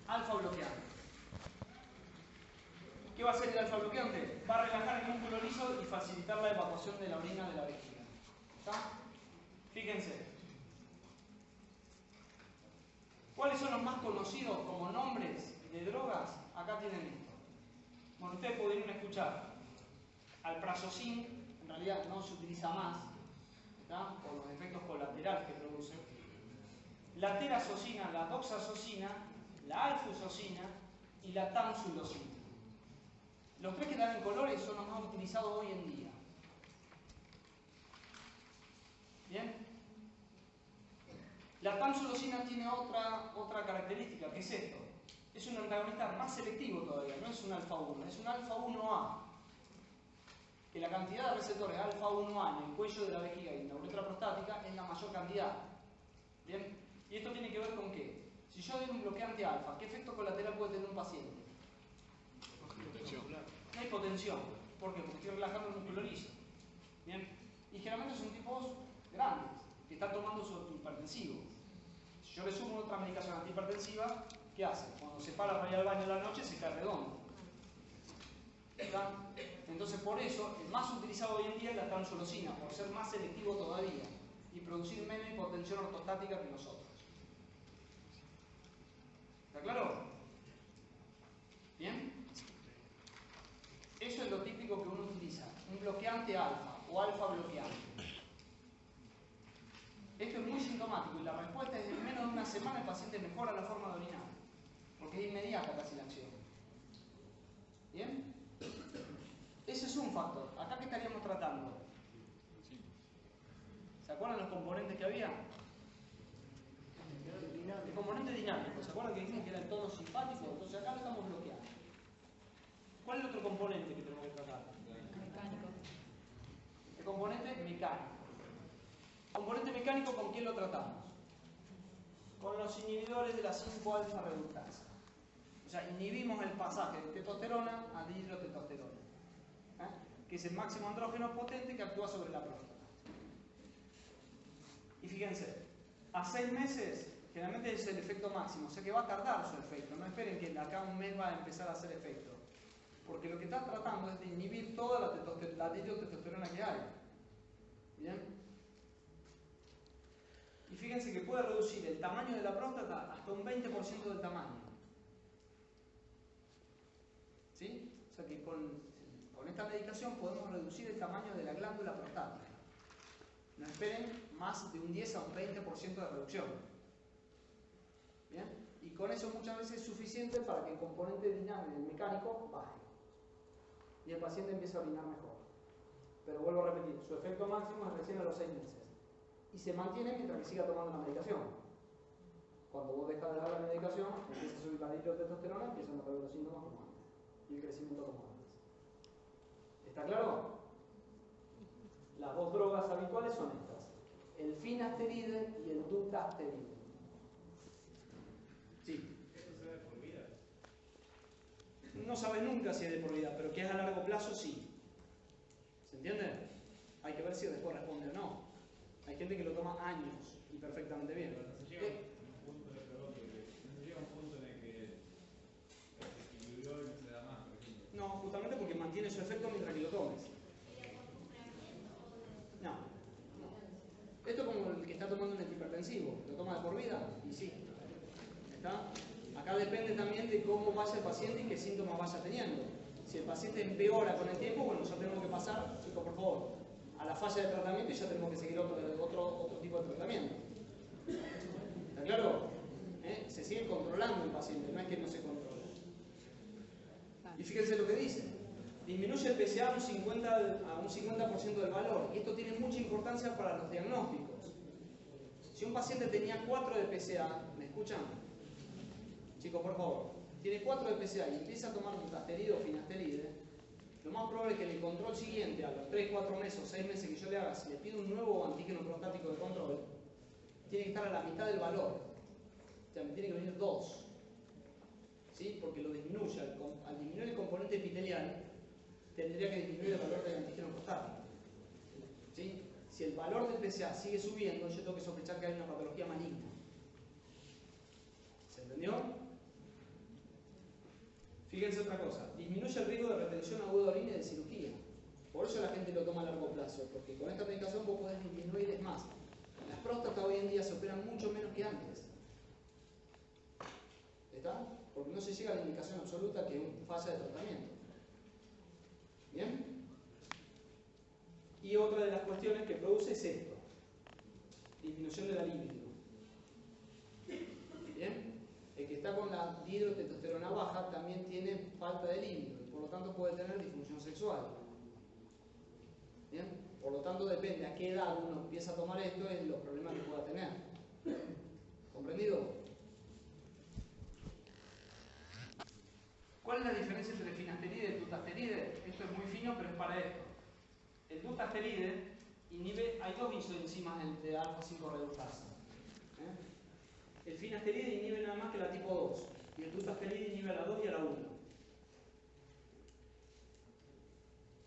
Alfa bloqueante. ¿Qué va a hacer el alfa bloqueante? Va a relajar el músculo liso y facilitar la evacuación de la orina de la vejiga. ¿Está? Fíjense. ¿Cuáles son los más conocidos como nombres de drogas? Acá tienen esto. Bueno, ustedes podrían escuchar alprazosin, en realidad no se utiliza más, ¿está? Por los efectos colaterales que produce. La terazocina, la doxazocina, la alfuzocina y la tamsulosina. Los tres que dan en colores son los más utilizados hoy en día. ¿Bien? La tamsulosina tiene otra característica, que es esto. Es un antagonista más selectivo todavía, no es un alfa 1, es un alfa 1A. Que la cantidad de receptores alfa 1A en el cuello de la vejiga y en la uretra prostática es la mayor cantidad. ¿Bien? ¿Y esto tiene que ver con qué? Si yo doy un bloqueante alfa, ¿qué efecto colateral puede tener un paciente? No hay hipotensión. ¿Por qué? Porque estoy relajando el músculo liso. ¿Bien? Y generalmente son tipos grandes, que están tomando su antihipertensivo. Si yo le sumo otra medicación antihipertensiva, ¿qué hace? Cuando se para ir al baño en la noche, se cae redondo. ¿Está? Entonces, por eso, el más utilizado hoy en día es la tamsulosina, por ser más selectivo todavía y producir menos hipotensión ortostática que nosotros. ¿Está claro? ¿Bien? Eso es lo típico que uno utiliza, un bloqueante alfa o alfa bloqueante. Esto es muy sintomático y la respuesta es en menos de una semana el paciente mejora la forma de orinar, porque es inmediata casi la acción. ¿Bien? Ese es un factor. ¿Acá qué estaríamos tratando? ¿Se acuerdan los componentes que había? El componente dinámico. ¿Se acuerdan que dijimos que era el tono simpático? Entonces acá lo estamos bloqueando. ¿Cuál es el otro componente que tenemos que tratar? Mecánico. El componente mecánico. Componente mecánico, ¿con quién lo tratamos? Con los inhibidores de la 5-alfa reductasa. O sea, inhibimos el pasaje de testosterona a dihidrotestosterona, que es el máximo andrógeno potente que actúa sobre la próstata. Y fíjense, a 6 meses generalmente es el efecto máximo, o sea que va a tardar su efecto. No esperen que de acá a un mes va a empezar a hacer efecto, porque lo que está tratando es de inhibir toda la dihidrotestosterona que hay. ¿Bien? fíjense que puede reducir el tamaño de la próstata hasta un 20% del tamaño. ¿Sí? O sea que con esta medicación podemos reducir el tamaño de la glándula prostática. No esperen más de un 10 a un 20% de reducción. ¿Bien? Y con eso muchas veces es suficiente para que el componente dinámico mecánico baje. Y el paciente empieza a orinar mejor. Pero vuelvo a repetir, su efecto máximo es recién a los 6 meses. Y se mantiene mientras que siga tomando la medicación. Cuando vos dejas de dar la medicación, empieza a subir la dihidrotestosterona, empiezan a aparecer los síntomas como antes. Y el crecimiento como antes. ¿Está claro? Las dos drogas habituales son estas: el finasteride y el dutasteride. Sí. ¿Eso se ve por vida? No sabes nunca si es de por vida, pero que es a largo plazo, sí. ¿Se entiende? Hay que ver si después responde o no. Hay gente que lo toma años y perfectamente bien. Pero no se llega a un punto de prologio, no se llega a un punto en el que el desequilibrio no se da más, por ejemplo. No, justamente porque mantiene su efecto mientras que lo tomes. No. Esto es como el que está tomando un antihipertensivo. ¿Lo toma de por vida? Y sí. ¿Está? Acá depende también de cómo vaya el paciente y qué síntomas vaya teniendo. Si el paciente empeora con el tiempo, bueno, ya tenemos que pasar, chicos, por favor, a la fase de tratamiento y ya tenemos que seguir otro tipo de tratamiento. ¿Está claro? Se sigue controlando el paciente, no es que no se controla. Y fíjense lo que dice. Disminuye el PSA a un 50% del valor. Y esto tiene mucha importancia para los diagnósticos. Si un paciente tenía 4 de PSA, ¿me escuchan? Chicos, por favor. Tiene 4 de PSA y empieza a tomar dutasteride o finasteride, lo más probable es que en el control siguiente, a los 3, 4 meses o 6 meses que yo le haga, si le pido un nuevo antígeno prostático de control, tiene que estar a la mitad del valor. O sea, me tiene que venir 2. ¿Sí? Porque lo disminuye. Al disminuir el componente epitelial, tendría que disminuir el valor del antígeno prostático. ¿Sí? Si el valor del PSA sigue subiendo, yo tengo que sospechar que hay una patología maligna. ¿Se entendió? Fíjense otra cosa, disminuye el riesgo de retención aguda de orina y de cirugía. Por eso la gente lo toma a largo plazo, porque con esta medicación vos podés disminuir. Es más, las próstatas hoy en día se operan mucho menos que antes. ¿Está? Porque no se llega a la indicación absoluta que es fase de tratamiento. ¿Bien? Y otra de las cuestiones que produce es esto: disminución de la libido. ¿Bien? El que está con la dihidrotestosterona baja también tiene falta de libido y por lo tanto puede tener disfunción sexual. ¿Bien? Por lo tanto depende a qué edad uno empieza a tomar esto, es los problemas que pueda tener. ¿Comprendido? ¿Cuál es la diferencia entre el finasteride y el dutasteride? Esto es muy fino, pero es para esto. El dutasteride inhibe, hay dos isoenzimas de alfa-5 reductasa. El finasteride inhibe nada más que la tipo 2 y el dutasteride inhibe a la 2 y a la 1.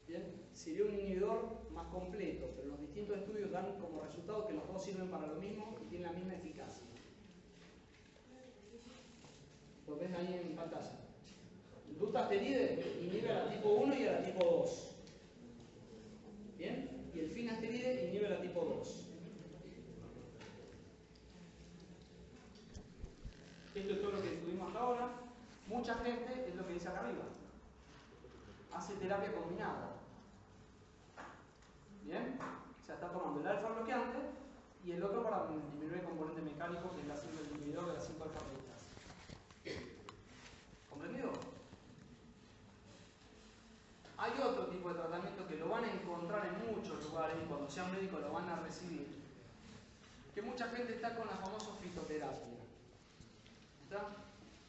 Bien, sería un inhibidor más completo, pero los distintos estudios dan como resultado que los dos sirven para lo mismo y tienen la misma eficacia. Lo ves ahí en pantalla. El dutasteride inhibe a la tipo 1 y a la tipo 2. Bien, y el finasteride inhibe a la tipo 2. Esto es todo lo que estuvimos hasta ahora. Mucha gente, es lo que dice acá arriba, hace terapia combinada. ¿Bien? O sea, está tomando el alfa bloqueante y el otro para disminuir el componente mecánico, que es el inhibidor de la 5 alfa reductasa. ¿Comprendido? Hay otro tipo de tratamiento que lo van a encontrar en muchos lugares y cuando sean médicos lo van a recibir, que mucha gente está con la famosa fitoterapia. ¿Está?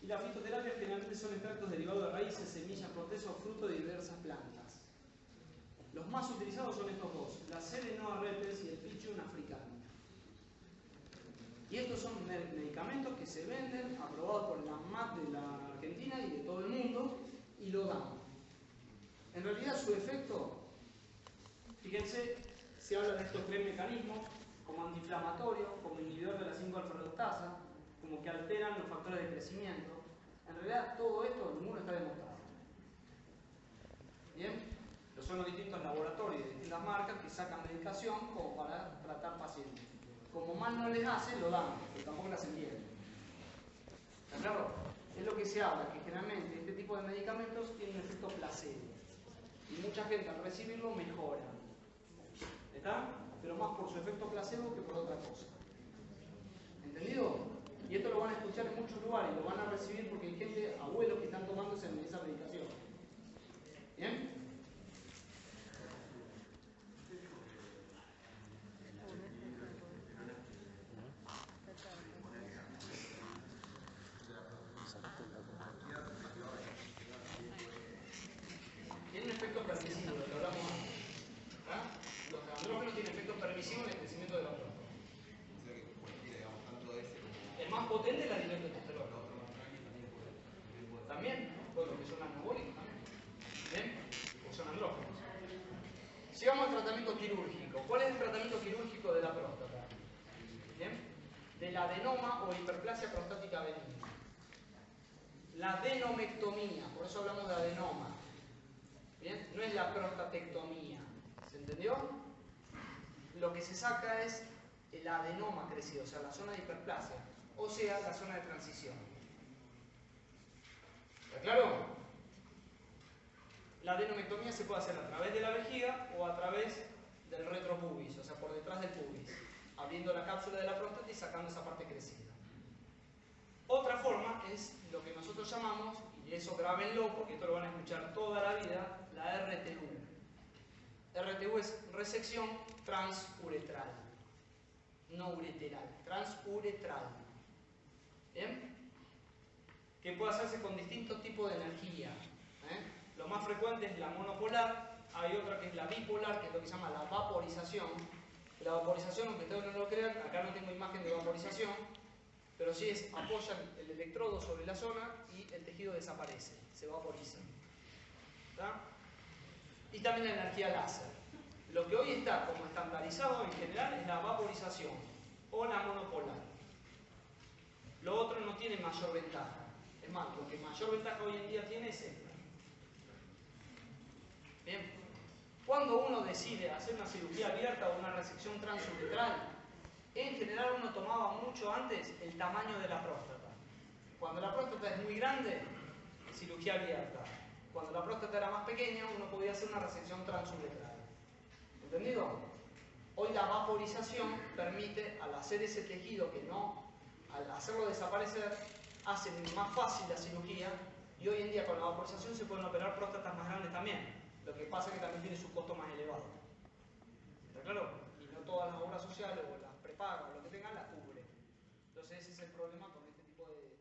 Y la fitoterapia generalmente son extractos derivados de raíces, semillas, corteza o fruto de diversas plantas. Los más utilizados son estos dos, la Serenoa repens y el Pichium africano. Y estos son medicamentos que se venden, aprobados por la ANMAT de la Argentina y de todo el mundo, y lo dan. En realidad su efecto, fíjense, se habla de estos 3 mecanismos, como antiinflamatorio, como inhibidor de la 5 alfa reductasa, como que alteran los factores de crecimiento. En realidad todo esto, ninguno está demostrado. ¿Bien? Pero son los distintos laboratorios de distintas marcas que sacan medicación como para tratar pacientes. como mal no les hace, lo dan, pero tampoco las entienden. ¿Está claro? Es lo que se habla, que generalmente este tipo de medicamentos tienen un efecto placebo. Y mucha gente al recibirlo mejora. ¿Está? Pero más por su efecto placebo que por otra cosa. ¿Entendido? Y esto lo van a escuchar en muchos lugares, lo van a recibir porque hay gente, abuelos, que están tomándose esa medicación. ¿Bien? Tiene un efecto permisivo, lo que hablamos antes. ¿Ah? Los andrógenos tienen efecto permisivo en el crecimiento de la próstata. El más potente es la dihidrotestosterona. También, bueno, que son anabólicos también. ¿Bien? O son andrógenos. Sigamos al tratamiento quirúrgico. ¿Cuál es el tratamiento quirúrgico de la próstata? ¿Bien? Del adenoma o hiperplasia prostática benigna. La adenomectomía, por eso hablamos de adenoma. ¿Bien? No es la prostatectomía. ¿Se entendió? Lo que se saca es el adenoma crecido, o sea, la zona de hiperplasia, o sea, la zona de transición. ¿Está claro? La adenomectomía se puede hacer a través de la vejiga o a través del retropubis, o sea, por detrás del pubis, abriendo la cápsula de la próstata y sacando esa parte crecida. Otra forma es lo que nosotros llamamos, y eso grábenlo porque esto lo van a escuchar toda la vida, la RTU. RTU es resección transuretral, no ureteral, transuretral. ¿Bien? Que puede hacerse con distintos tipos de energía. Lo más frecuente es la monopolar, hay otra que es la bipolar, que es lo que se llama la vaporización. La vaporización, aunque ustedes no lo crean, acá no tengo imagen de vaporización, pero sí es, apoyan el electrodo sobre la zona y el tejido desaparece, se vaporiza. ¿Está? Y también la energía láser. Lo que hoy está como estandarizado en general es la vaporización o la monopolar. Lo otro no tiene mayor ventaja. Es más, lo que mayor ventaja hoy en día tiene es esta. Bien. Cuando uno decide hacer una cirugía abierta o una resección transuretral, en general uno tomaba mucho antes el tamaño de la próstata. Cuando la próstata es muy grande, cirugía abierta. Cuando la próstata era más pequeña, uno podía hacer una resección transuretral. ¿Entendido? Hoy la vaporización permite, al hacer ese tejido que no, al hacerlo desaparecer, hace más fácil la cirugía y hoy en día con la vaporización se pueden operar próstatas más grandes también. Lo que pasa es que también tiene su costo más elevado. ¿Está claro? Y no todas las obras sociales o las prepagas o lo que tengan las cubre. Entonces ese es el problema con este tipo de